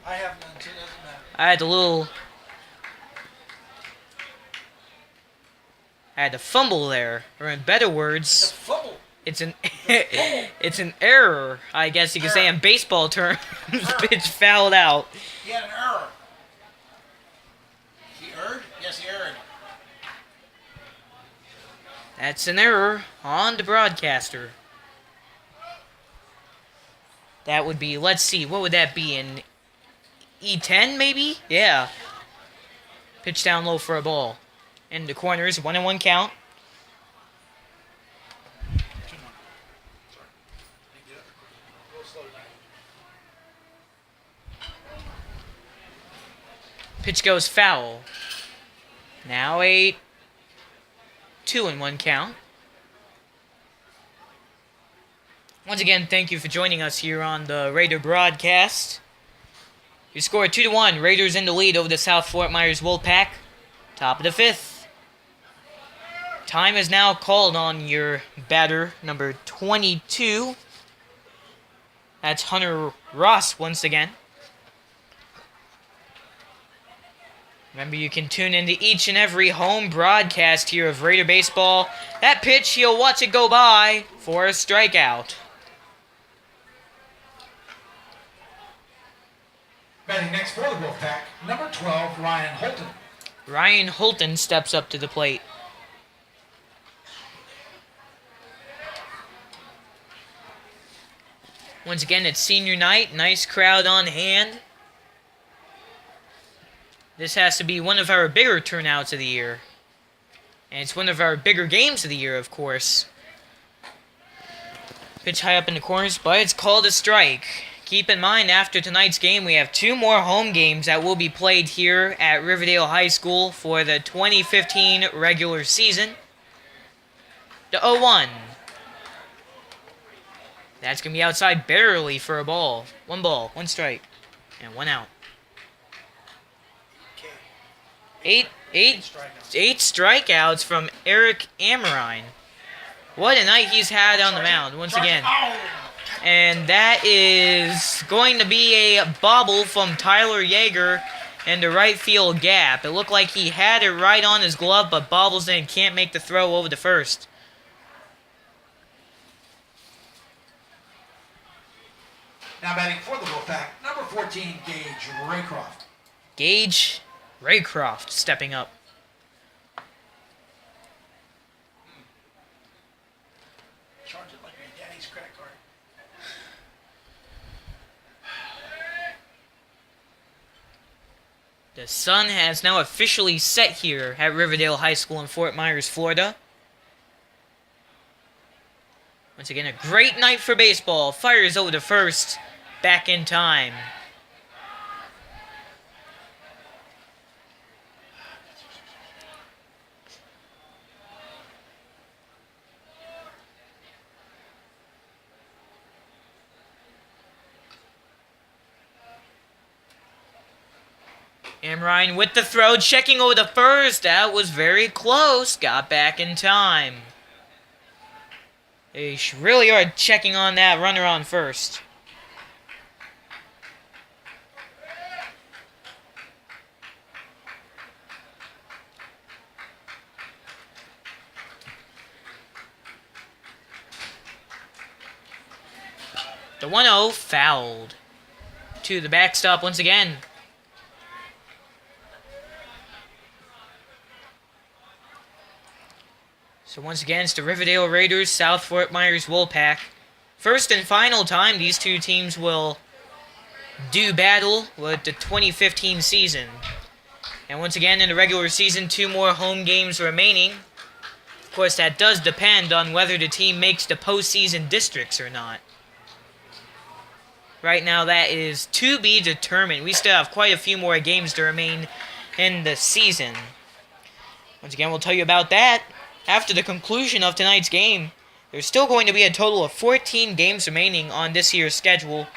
I have none too, doesn't matter. I had to fumble there, or in better words, it's an it's an error, I guess you could say in baseball terms. Pitch fouled out. He had an error. He erred? Yes, he erred. That's an error on the broadcaster. That would be, let's see, what would that be, in E10 maybe? Yeah. Pitch down low for a ball. In the corners, 1-1 count. Pitch goes foul. Now a 2-1 count. Once again, thank you for joining us here on the Raider broadcast. You scored 2-1. Raiders in the lead over the South Fort Myers Wolfpack. Top of the 5th. Time is now called on your batter, number 22. That's Hunter Ross once again. Remember, you can tune into each and every home broadcast here of Raider Baseball. That pitch, you'll watch it go by for a strikeout. Batting next for the Wolfpack, number 12, Ryan Holton. Ryan Holton steps up to the plate. Once again, it's senior night. Nice crowd on hand. This has to be one of our bigger turnouts of the year. And it's one of our bigger games of the year, of course. Pitch high up in the corners, but it's called a strike. Keep in mind, after tonight's game, we have 2 more home games that will be played here at Riverdale High School for the 2015 regular season. The 0-1. That's going to be outside barely for a ball. 1 ball, 1 strike, and 1 out. Eight strikeouts from Eric Amrine. What a night he's had on the mound once again. And that is going to be a bobble from Tyler Yeager in the right field gap. It looked like he had it right on his glove, but bobbles and can't make the throw over to first. Now batting for the Wolfpack, number 14, Gage Raycroft. Gage Raycroft stepping up. Charge it like your daddy's credit card. The sun has now officially set here at Riverdale High School in Fort Myers, Florida. Once again, a great night for baseball. Fires over to first. Back in time. Amrine with the throw, checking over the first. That was very close. Got back in time. They really are checking on that runner on first. The 1-0 fouled. To the backstop once again. So once again, it's the Riverdale Raiders, South Fort Myers Wolfpack. First and final time these two teams will do battle with the 2015 season. And once again, in the regular season, 2 more home games remaining. Of course, that does depend on whether the team makes the postseason districts or not. Right now, that is to be determined. We still have quite a few more games to remain in the season. Once again, we'll tell you about that after the conclusion of tonight's game. There's still going to be a total of 14 games remaining on this year's schedule.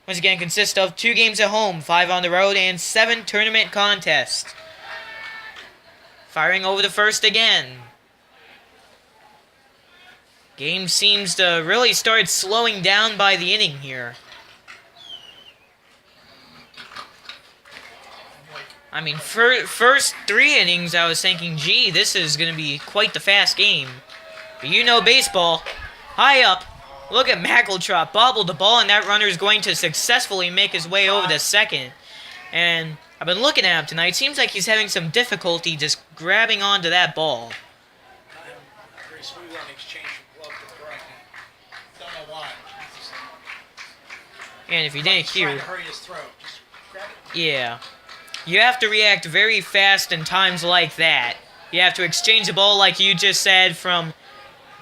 Once again, consists of 2 games at home, 5 on the road, and 7 tournament contests. Firing over the first again. Game seems to really start slowing down by the inning here. I mean, first 3 innings, I was thinking, gee, this is going to be quite the fast game. But you know baseball. High up. Look at McEltrop bobbled the ball, and that runner is going to successfully make his way over to second. And I've been looking at him tonight. Seems like he's having some difficulty just grabbing onto that ball. Very smooth on exchange from glove to throw. Don't know why. And if you didn't hear... Trying to hurry his throw. Just grab it. Yeah. You have to react very fast in times like that. You have to exchange the ball, like you just said, from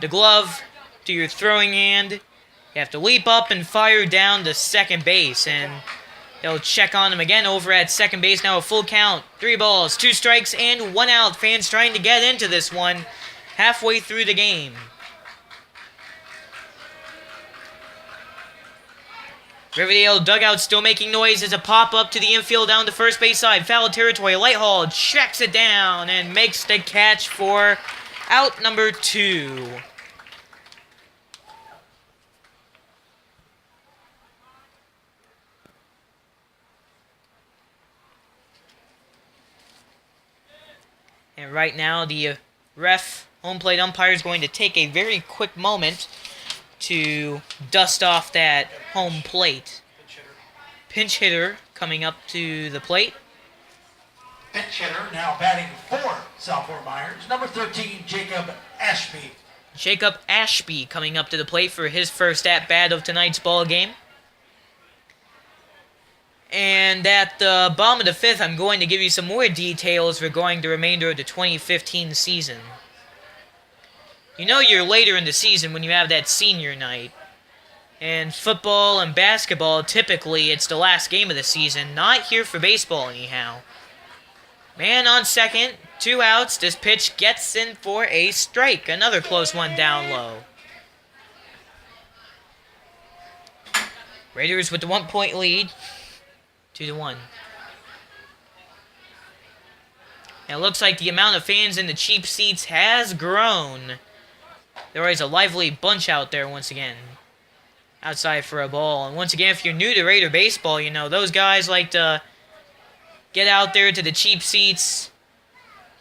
the glove to your throwing hand. You have to leap up and fire down to second base, and they'll check on him again over at second base. Now a full count. 3 balls, 2 strikes, and 1 out. Fans trying to get into this one halfway through the game. Riverdale dugout still making noise as a pop-up to the infield down the first base side. Foul territory. Lighthall checks it down and makes the catch for out number 2. And right now, the home plate umpire, is going to take a very quick moment to dust off that home plate. Pinch hitter coming up to the plate. Pinch hitter now batting for South Fort Myers, number 13, Jacob Ashby. Jacob Ashby coming up to the plate for his first at-bat of tonight's ball game. And at the bottom of the 5th, I'm going to give you some more details regarding the remainder of the 2015 season. You know you're later in the season when you have that senior night. In football and basketball, typically it's the last game of the season. Not here for baseball, anyhow. Man on second, 2 outs. This pitch gets in for a strike. Another close one down low. Raiders with the 1-point lead. 2-1. And it looks like the amount of fans in the cheap seats has grown. There is a lively bunch out there once again. Outside for a ball. And once again, if you're new to Raider baseball, you know, those guys like to get out there to the cheap seats.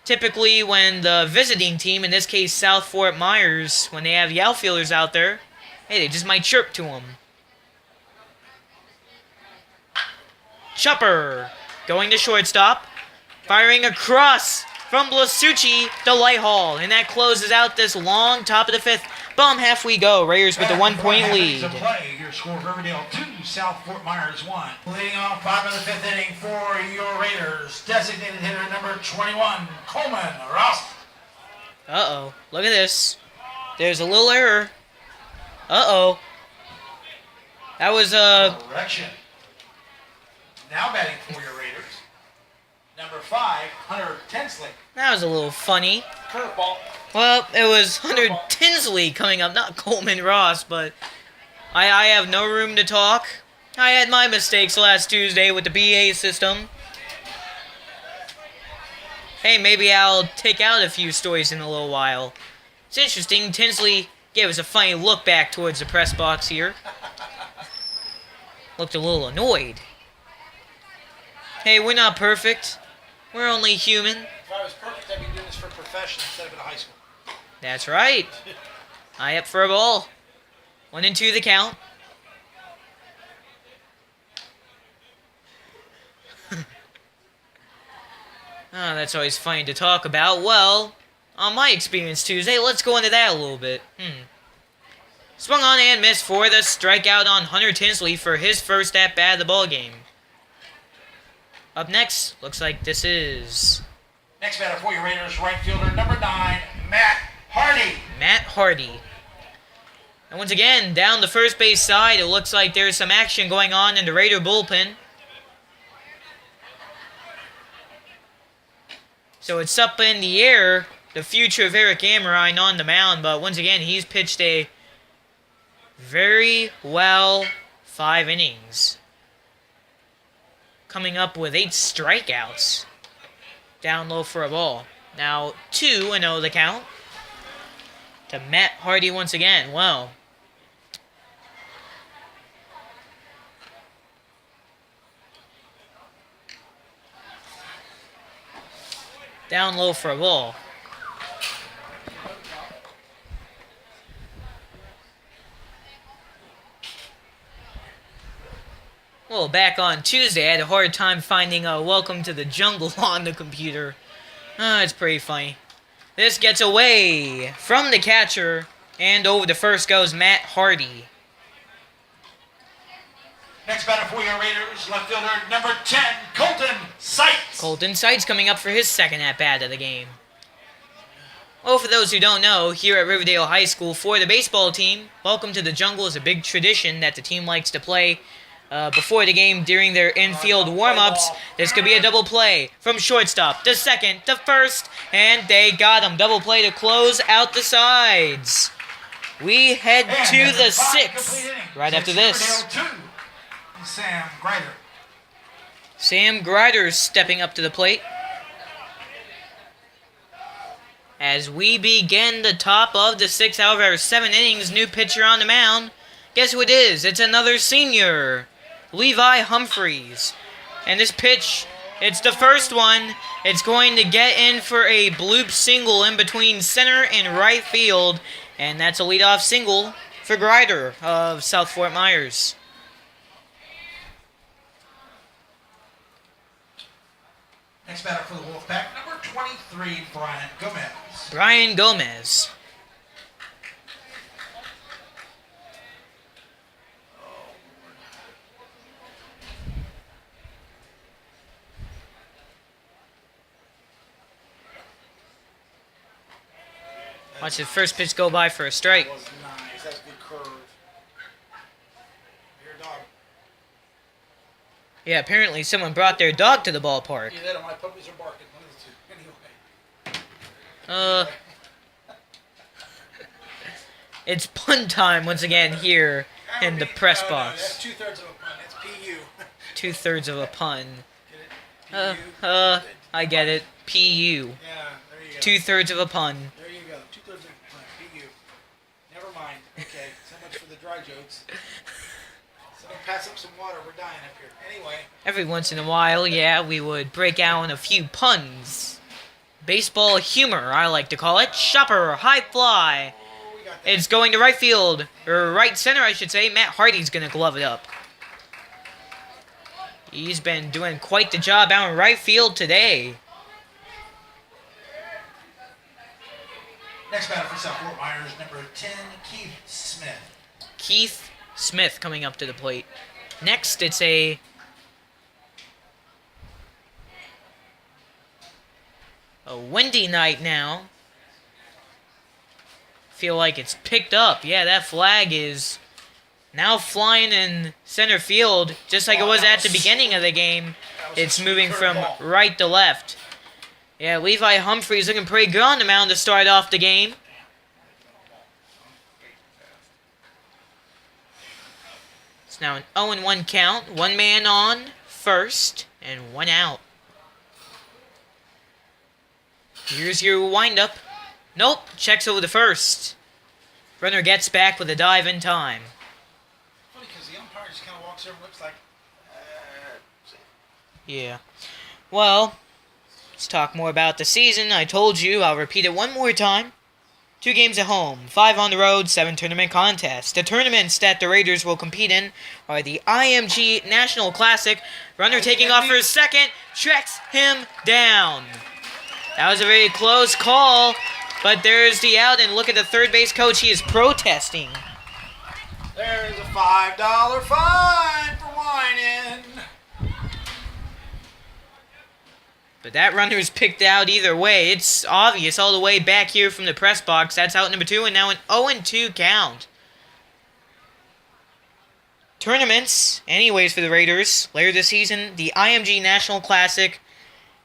Typically when the visiting team, in this case South Fort Myers, when they have the outfielders out there, hey, they just might chirp to them. Chopper going to shortstop. Firing across from Blasucci to light hall. And that closes out this long top of the 5th. Bum half we go. Raiders with a 1-point lead. Your score, Riverdale 2, South Fort Myers 1. Leading off bottom of the 5th inning for your Raiders, designated hitter number 21, Coleman Ross. Uh-oh. Look at this. There's a little error. Uh-oh. That was Correction. Now batting for your Raiders, number 5, Hunter Tinsley. that was a little funny. Curveball. Well, it was Hunter Tinsley coming up, not Coleman Ross, but I have no room to talk. I had my mistakes last Tuesday with the BA system. Hey, maybe I'll take out a few stories in a little while. It's interesting, Tinsley gave us a funny look back towards the press box here. Looked a little annoyed. Hey, we're not perfect. We're only human. If I was perfect, I'd be doing this for profession instead of at a high school. That's right. Eye up for a ball. 1-2 the count. That's always funny to talk about. Well, on my experience Tuesday, let's go into that a little bit. Swung on and missed for the strikeout on Hunter Tinsley for his first at-bat of the ball game. Up next, looks like this is... Next batter for your Raiders, right fielder number 9, Matt Hardy. Matt Hardy. And once again, down the first base side, it looks like there's some action going on in the Raider bullpen. So it's up in the air, the future of Eric Amrine on the mound, but once again, he's pitched a very well 5 innings. Coming up with 8 strikeouts. Down low for a ball. Now 2-0 the count. To Matt Hardy once again. Well. Down low for a ball. Well, back on Tuesday, I had a hard time finding Welcome to the Jungle on the computer. It's pretty funny. This gets away from the catcher, and over to first goes Matt Hardy. Next batter for your Raiders, left fielder number 10, Colton Seitz. Colton Seitz coming up for his second at-bat of the game. Well, for those who don't know, here at Riverdale High School, for the baseball team, Welcome to the Jungle is a big tradition that the team likes to play before the game during their infield warm-ups. This could be a double play from shortstop to second to first, and they got him. Double play to close out the sides. We head to the 6th right after this. Sam Grider. Sam Grider stepping up to the plate. As we begin the top of the 6th, however, 7 innings, new pitcher on the mound. Guess who it is? It's another senior, Levi Humphreys. And this pitch, it's the first one. It's going to get in for a bloop single in between center and right field. And that's a leadoff single for Grider of South Fort Myers. Next batter for the Wolfpack, number 23, Brian Gomez. Brian Gomez. Watch the first pitch go by for a strike. That was nice. That's a good curve. Yeah, apparently someone brought their dog to the ballpark. Either that or my puppies are barking. One of the two. Uh, it's pun time once again here in the press No, box. that's 2/3 of a pun. That's PU. 2/3 of a pun. Get it? PU. I get it. PU. Yeah, there you go. 2/3 of a pun. There you go. 2/3 of a pun. PU. Never mind. Okay, so much for the dry jokes. Someone pass up some water. We're dying up here. Anyway. Every once in a while, yeah, we would break out in a few puns. Baseball humor, I like to call it. Chopper, high fly. Oh, we got that. It's going to right field, or right center, I should say. Matt Hardy's going to glove it up. He's been doing quite the job out in right field today. Next batter for South Fort Myers, number 10, Keith Smith. Keith Smith coming up to the plate. Next, it's a windy night now. Feel like it's picked up. Yeah, that flag is now flying in center field, just like it was at the beginning of the game. It's moving from right to left. Yeah, Levi Humphreys looking pretty good on the mound to start off the game. It's now an 0-1 count. One man on first and one out. Here's your windup. Nope, checks over the first. Runner gets back with a dive in time. Funny because the umpire just kind of walks over and looks like, Yeah. Well, let's talk more about the season. I told you, I'll repeat it one more time. 2 games at home, 5 on the road, 7 tournament contests. The tournaments that the Raiders will compete in are the IMG National Classic. Runner taking off for a second, tracks him down. That was a very close call, but there's the out, and look at the third base coach. He is protesting. there's a $5 fine for whining. But that runner's picked out either way. It's obvious all the way back here from the press box. That's out number 2, and now an 0-2 count. Tournaments, anyways, for the Raiders. Later this season, the IMG National Classic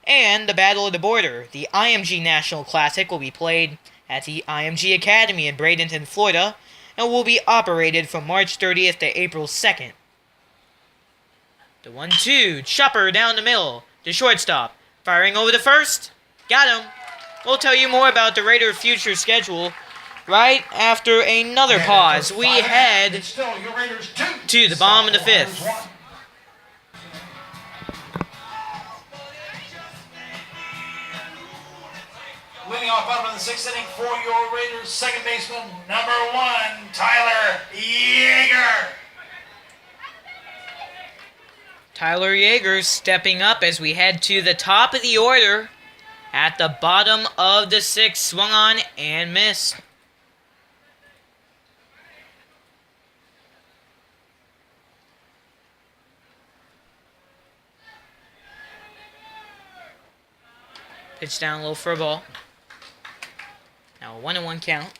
and the Battle of the Border. The IMG National Classic will be played at the IMG Academy in Bradenton, Florida, and will be operated from March 30th to April 2nd. The 1-2, chopper down the middle, to shortstop. Firing over the first. Got him. We'll tell you more about the Raider future schedule right after another pause. We head to the bottom of the 5th. Leading off bottom of the 6th inning for your Raiders, second baseman, number 1, Tyler Yeager. Tyler Yeager stepping up as we head to the top of the order. At the bottom of the 6th, swung on and missed. Pitch down low for a ball. Now a 1-1 count.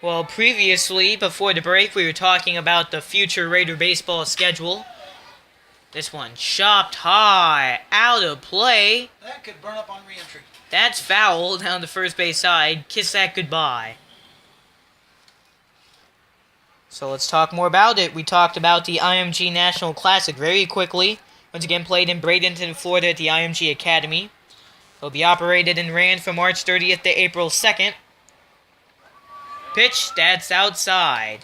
Well, previously, before the break, we were talking about the future Raider baseball schedule. This one chopped high, out of play. That could burn up on re-entry. That's foul down the first base side. Kiss that goodbye. So let's talk more about it. We talked about the IMG National Classic very quickly. Once again, played in Bradenton, Florida at the IMG Academy. It'll be operated and ran from March 30th to April 2nd. Pitch, that's outside.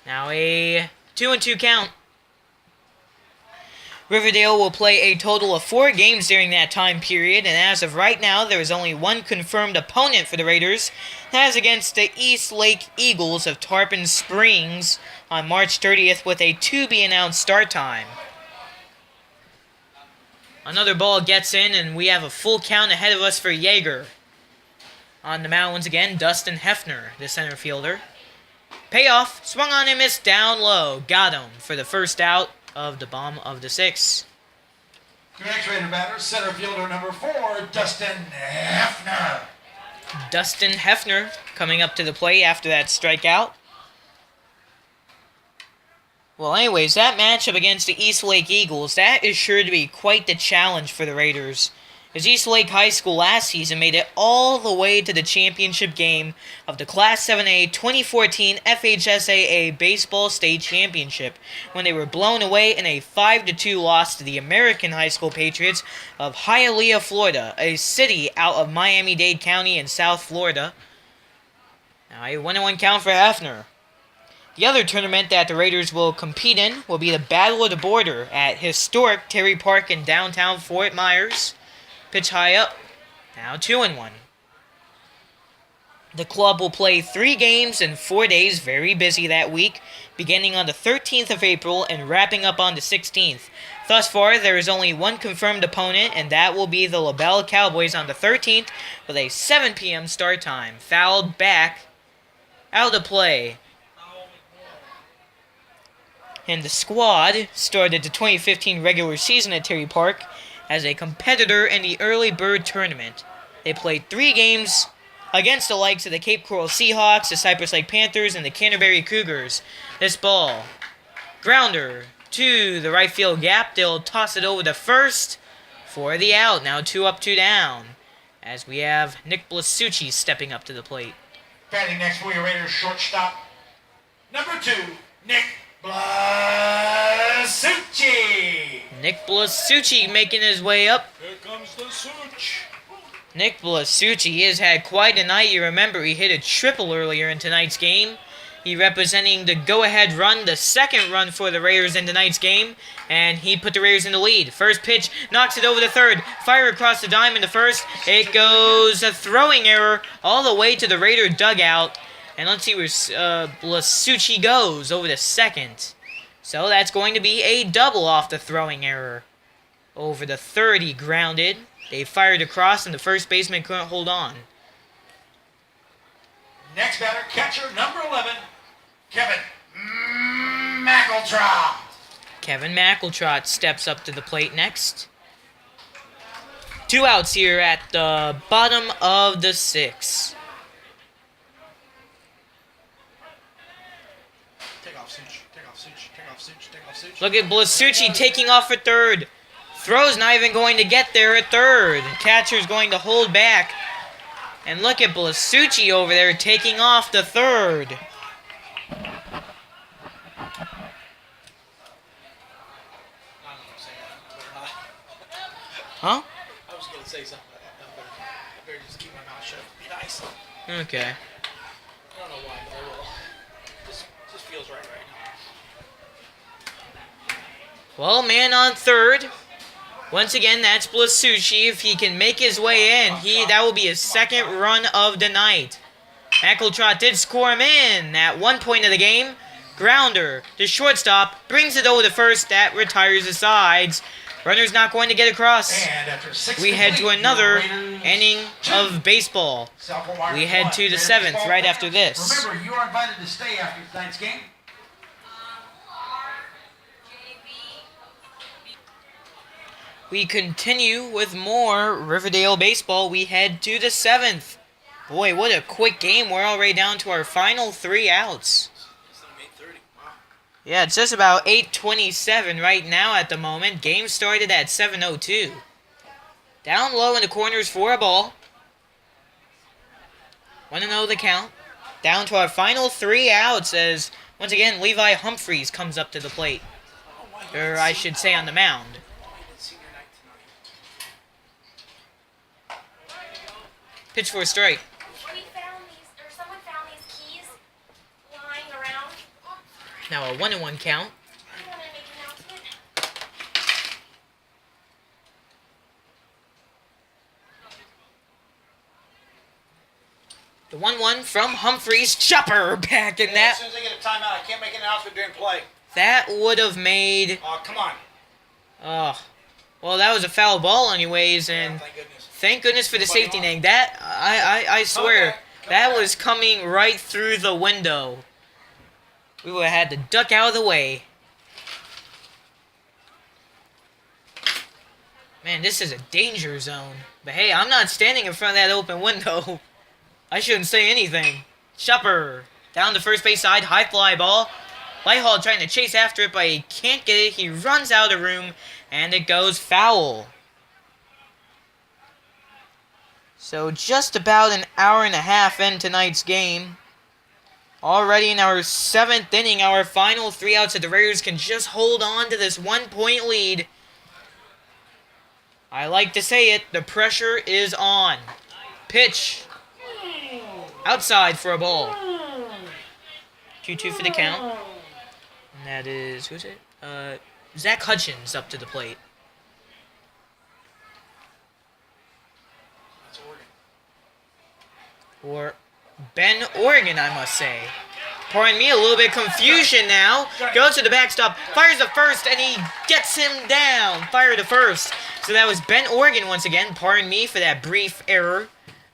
Now a 2-2 count. Riverdale will play a total of 4 games during that time period, and as of right now, there is only one confirmed opponent for the Raiders. That is against the East Lake Eagles of Tarpon Springs on March 30th with a to-be-announced start time. Another ball gets in, and we have a full count ahead of us for Yeager. On the mound once again, Dustin Hefner, the center fielder. Payoff, swung on and missed down low. Got him for the first out of the bottom of the 6th. Your next Raider batter, center fielder number 4, Dustin Hefner. Dustin Hefner coming up to the plate after that strikeout. Well, anyways, that matchup against the Eastlake Eagles, that is sure to be quite the challenge for the Raiders. As Eastlake High School last season made it all the way to the championship game of the Class 7A 2014 FHSAA Baseball State Championship when they were blown away in a 5-2 loss to the American High School Patriots of Hialeah, Florida, a city out of Miami-Dade County in South Florida. Now a 1-1 count for Hefner. The other tournament that the Raiders will compete in will be the Battle of the Border at historic Terry Park in downtown Fort Myers. Pitch high up. Now 2-1. The club will play 3 games in 4 days, very busy that week, beginning on the 13th of April and wrapping up on the 16th. Thus far, there is only one confirmed opponent, and that will be the LaBelle Cowboys on the 13th with a 7 p.m. start time. Fouled back. Out of play. And the squad started the 2015 regular season at Terry Park as a competitor in the Early Bird Tournament. They played 3 games against the likes of the Cape Coral Seahawks, the Cypress Lake Panthers, and the Canterbury Cougars. This ball, grounder to the right field gap. They'll toss it over to first for the out. Now 2 up, 2 down, as we have Nick Blasucci stepping up to the plate. Batting next for your Raiders shortstop, number 2, Nick Blasucci. Nick Blasucci making his way up. Here comes the Such. Nick Blasucci has had quite a night. You remember he hit a triple earlier in tonight's game. He representing the go-ahead run, the second run for the Raiders in tonight's game, and he put the Raiders in the lead. First pitch, knocks it over to third. Fire across the diamond to first. It goes a throwing error all the way to the Raider dugout. And let's see where Blasucci goes over to second. So that's going to be a double off the throwing error. Over the third, he grounded. They fired across, and the first baseman couldn't hold on. Next batter, catcher number 11, Kevin McEltrott. Kevin McEltrott steps up to the plate next. 2 outs here at the bottom of the 6th. Look at Blasucci taking off at third. Throw's not even going to get there at third. Catcher's going to hold back. And look at Blasucci over there taking off to third. Huh? I was going to say something. I better just keep my mouth shut. Be nice. Okay. I don't know why, but I will. Just feels right now. Well, man on third. Once again, that's Blasucci. If he can make his way in, that will be his second run of the night. McEltrott did score him in at one point of the game. Grounder to shortstop, brings it over to first. That retires the sides. Runner's not going to get across. We head to another inning of baseball. We head to the 7th right after this. Remember, you are invited to stay after tonight's game. We continue with more Riverdale baseball. We head to the 7th. Boy, what a quick game. We're already down to our final 3 outs. Yeah, it's just about 8:27 right now at the moment. Game started at 7:02. Down low in the corners for a ball. 1-0 the count. Down to our final 3 outs as, once again, Levi Humphreys comes up to the plate. Or I should say on the mound. Pitch for a strike. Someone found these keys lying around. Now a 1-1 count. I want to make an announcement. The 1-1 from Humphreys. Chopper back in As that. soon as I get a timeout, I can't make an announcement during play. That would have made... Oh, come on. Well, that was a foul ball anyways, and Thank goodness. thank goodness for the safety net. That, I swear, that was coming right through the window. We would have had to duck out of the way. Man, this is a danger zone. But hey, I'm not standing in front of that open window. I shouldn't say anything. Shupper. Down the first base side. High fly ball. Lighthall trying to chase after it, but he can't get it. He runs out of the room, and it goes foul. So just about an hour and a half in tonight's game. Already in our 7th inning, our final 3 outs of the Raiders can just hold on to this 1-point lead. I like to say it, the pressure is on. Pitch. Outside for a ball. 2-2 for the count. And that is, who's it? Zach Hutchins up to the plate. That's Oregon. Or Ben Oregon, I must say. Pardon me, a little bit of confusion now. Goes to the backstop, fires the first, and he gets him down. Fire to first. So that was Ben Oregon once again. Pardon me for that brief error.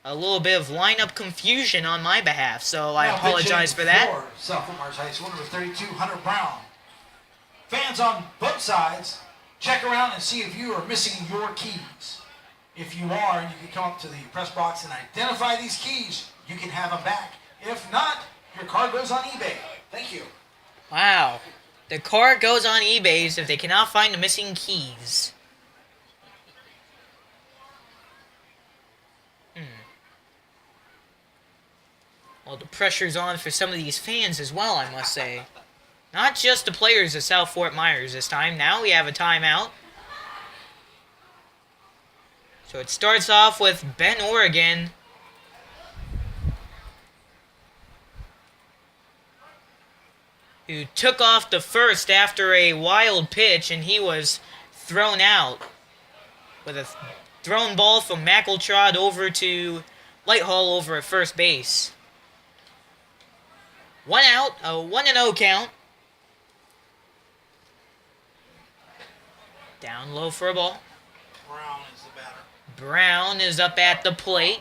A little bit of lineup confusion on my behalf, so I apologize for that. For South Fort Myers High School, number 32, Hunter Brown. Fans on both sides, check around and see if you are missing your keys. If you are, you can come up to the press box and identify these keys. You can have them back. If not, your car goes on eBay. Thank you. Wow. The car goes on eBay if they cannot find the missing keys. Well, the pressure's on for some of these fans as well, I must say. Not just the players of South Fort Myers this time. Now we have a timeout. So it starts off with Ben Oregon. Who took off the first after a wild pitch, and he was thrown out. With a thrown ball from McEltrod over to Lighthall over at first base. 1 out, a 1-0 count. Down low for a ball. Brown is the batter. Brown is up at the plate.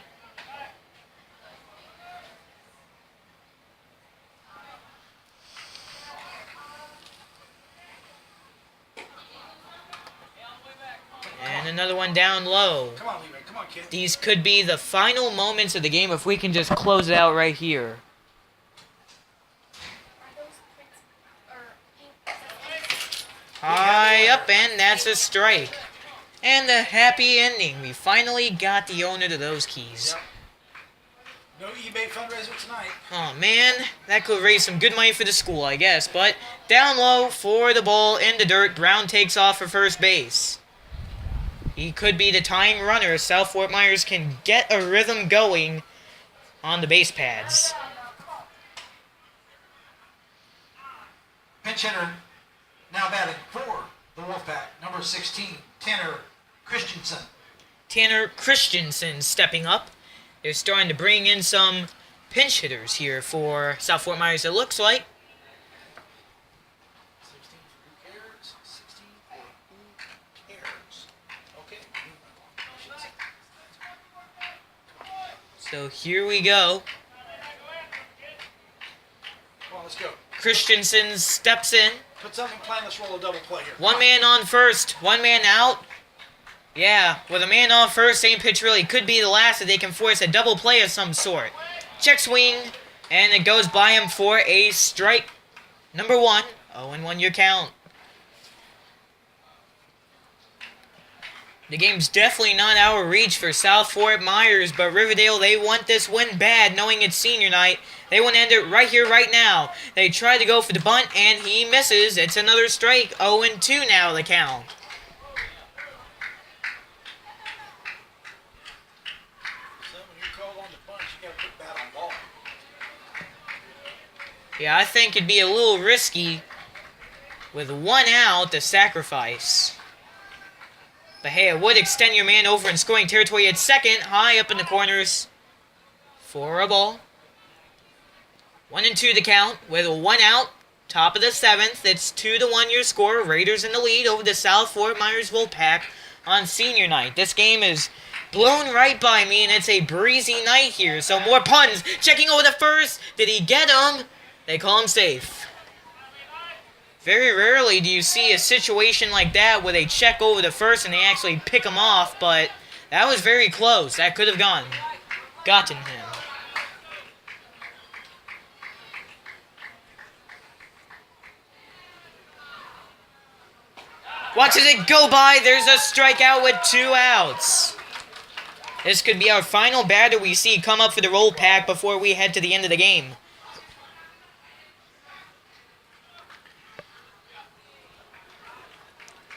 And another one down low. Come on, Levi. Come on, kid. These could be the final moments of the game if we can just close it out right here. Are those prints or High up, and that's a strike. And a happy ending. We finally got the owner to those keys. Yep. No eBay fundraiser tonight. Oh man, that could raise some good money for the school, I guess. But down low for the ball in the dirt. Brown takes off for first base. He could be the tying runner. South Fort Myers can get a rhythm going on the base pads. Pinch hitter now batting for the Wolfpack, number 16, Tanner Christensen. Tanner Christensen stepping up. They're starting to bring in some pinch hitters here for South Fort Myers, it looks like. 16 for who cares? 16 for who cares? Okay. So here we go. Come on, let's go. Christensen steps in. Put something in plan. Let's roll a double play here. One man on first, one man out. Yeah, with a man on first, same pitch really could be the last that they can force a double play of some sort. Check swing, and it goes by him for a strike. Number 1, 0-1 your count. The game's definitely not out of reach for South Fort Myers, but Riverdale, they want this win bad, knowing it's senior night. They want to end it right here, right now. They try to go for the bunt, and he misses. It's another strike. 0-2 now, the count. So when you're called on the bunch, you got to put bat on ball. Yeah, I think it'd be a little risky with 1 out to sacrifice. But hey, it would extend your man over in scoring territory at second, high up in the corners for a ball. 1-2 the count with 1 out, top of the 7th. It's 2-1 your score. Raiders in the lead over the South Fort Myers Wolfpack on senior night. This game is blown right by me, and it's a breezy night here. So more puns. Checking over the first. Did he get him? They call him safe. Very rarely do you see a situation like that where they check over the first and they actually pick him off, but that was very close. That could have gotten him. Watches it go by. There's a strikeout with 2 outs. This could be our final batter we see come up for the roll pack before we head to the end of the game.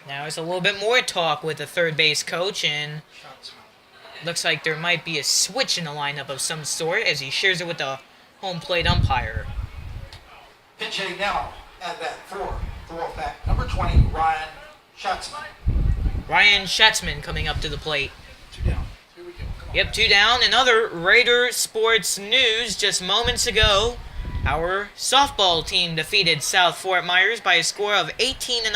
Now there's a little bit more talk with the third base coach, and looks like there might be a switch in the lineup of some sort as he shares it with the home plate umpire. Pitch hitting now at bat for the Wolfpack, number 20, Ryan Schatzman. Ryan Schatzman coming up to the plate. 2 down. Here we go. Come on. Yep, 2 down. Another Raider sports news just moments ago. Our softball team defeated South Fort Myers by a score of 18-9.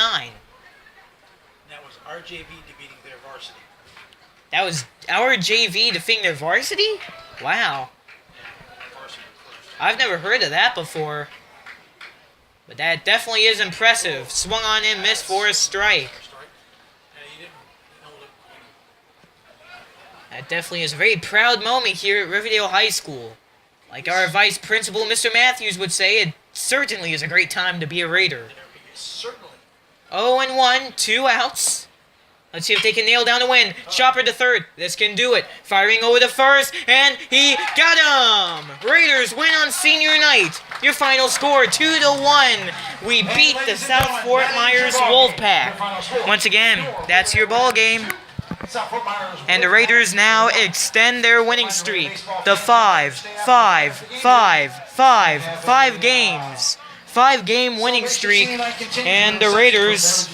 That was RJV defeating their varsity. That was our JV defeating their varsity? Wow. Varsity first. I've never heard of that before. But that definitely is impressive. Swung on and missed for a strike. That definitely is a very proud moment here at Riverdale High School. Like our vice principal, Mr. Matthews, would say, it certainly is a great time to be a Raider. Certainly. 0-1, 2 outs. Let's see if they can nail down a win. Chopper to third. This can do it. Firing over to first, and he got him! Raiders win on senior night. Your final score, 2-1. We beat the South Fort Myers Wolfpack. Once again, that's your ball game. And the Raiders now extend their winning streak. The 5 games. 5-game winning streak, and the Raiders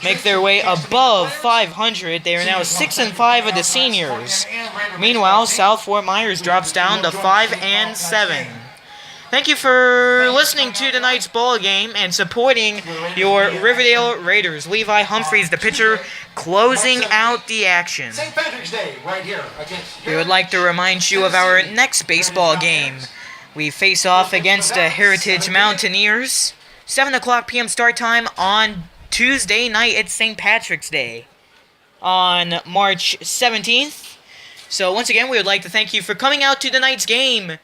make their way above 500. They are now 6-5 of the seniors. Meanwhile, South Fort Myers drops down to 5-7. Thank you for listening to tonight's ball game and supporting your Riverdale Raiders. Levi Humphreys, the pitcher, closing out the action. St. Patrick's Day right here against. We would like to remind you of our next baseball game. We face off against the Heritage Mountaineers. 7 o'clock p.m. start time on Tuesday night. It's St. Patrick's Day on March 17th. So once again, we would like to thank you for coming out to tonight's game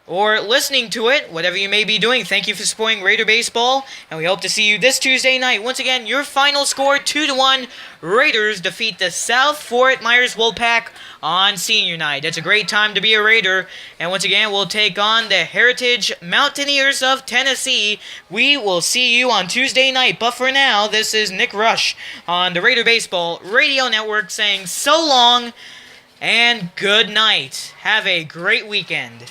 or listening to it, whatever you may be doing. Thank you for supporting Raider Baseball, and we hope to see you this Tuesday night. Once again, your final score, 2-1. Raiders defeat the South Fort Myers Wolfpack on senior night. It's a great time to be a Raider, and once again, we'll take on the Heritage Mountaineers of Tennessee. We will see you on Tuesday night, but for now, this is Nick Rush on the Raider Baseball Radio Network saying so long and good night. Have a great weekend.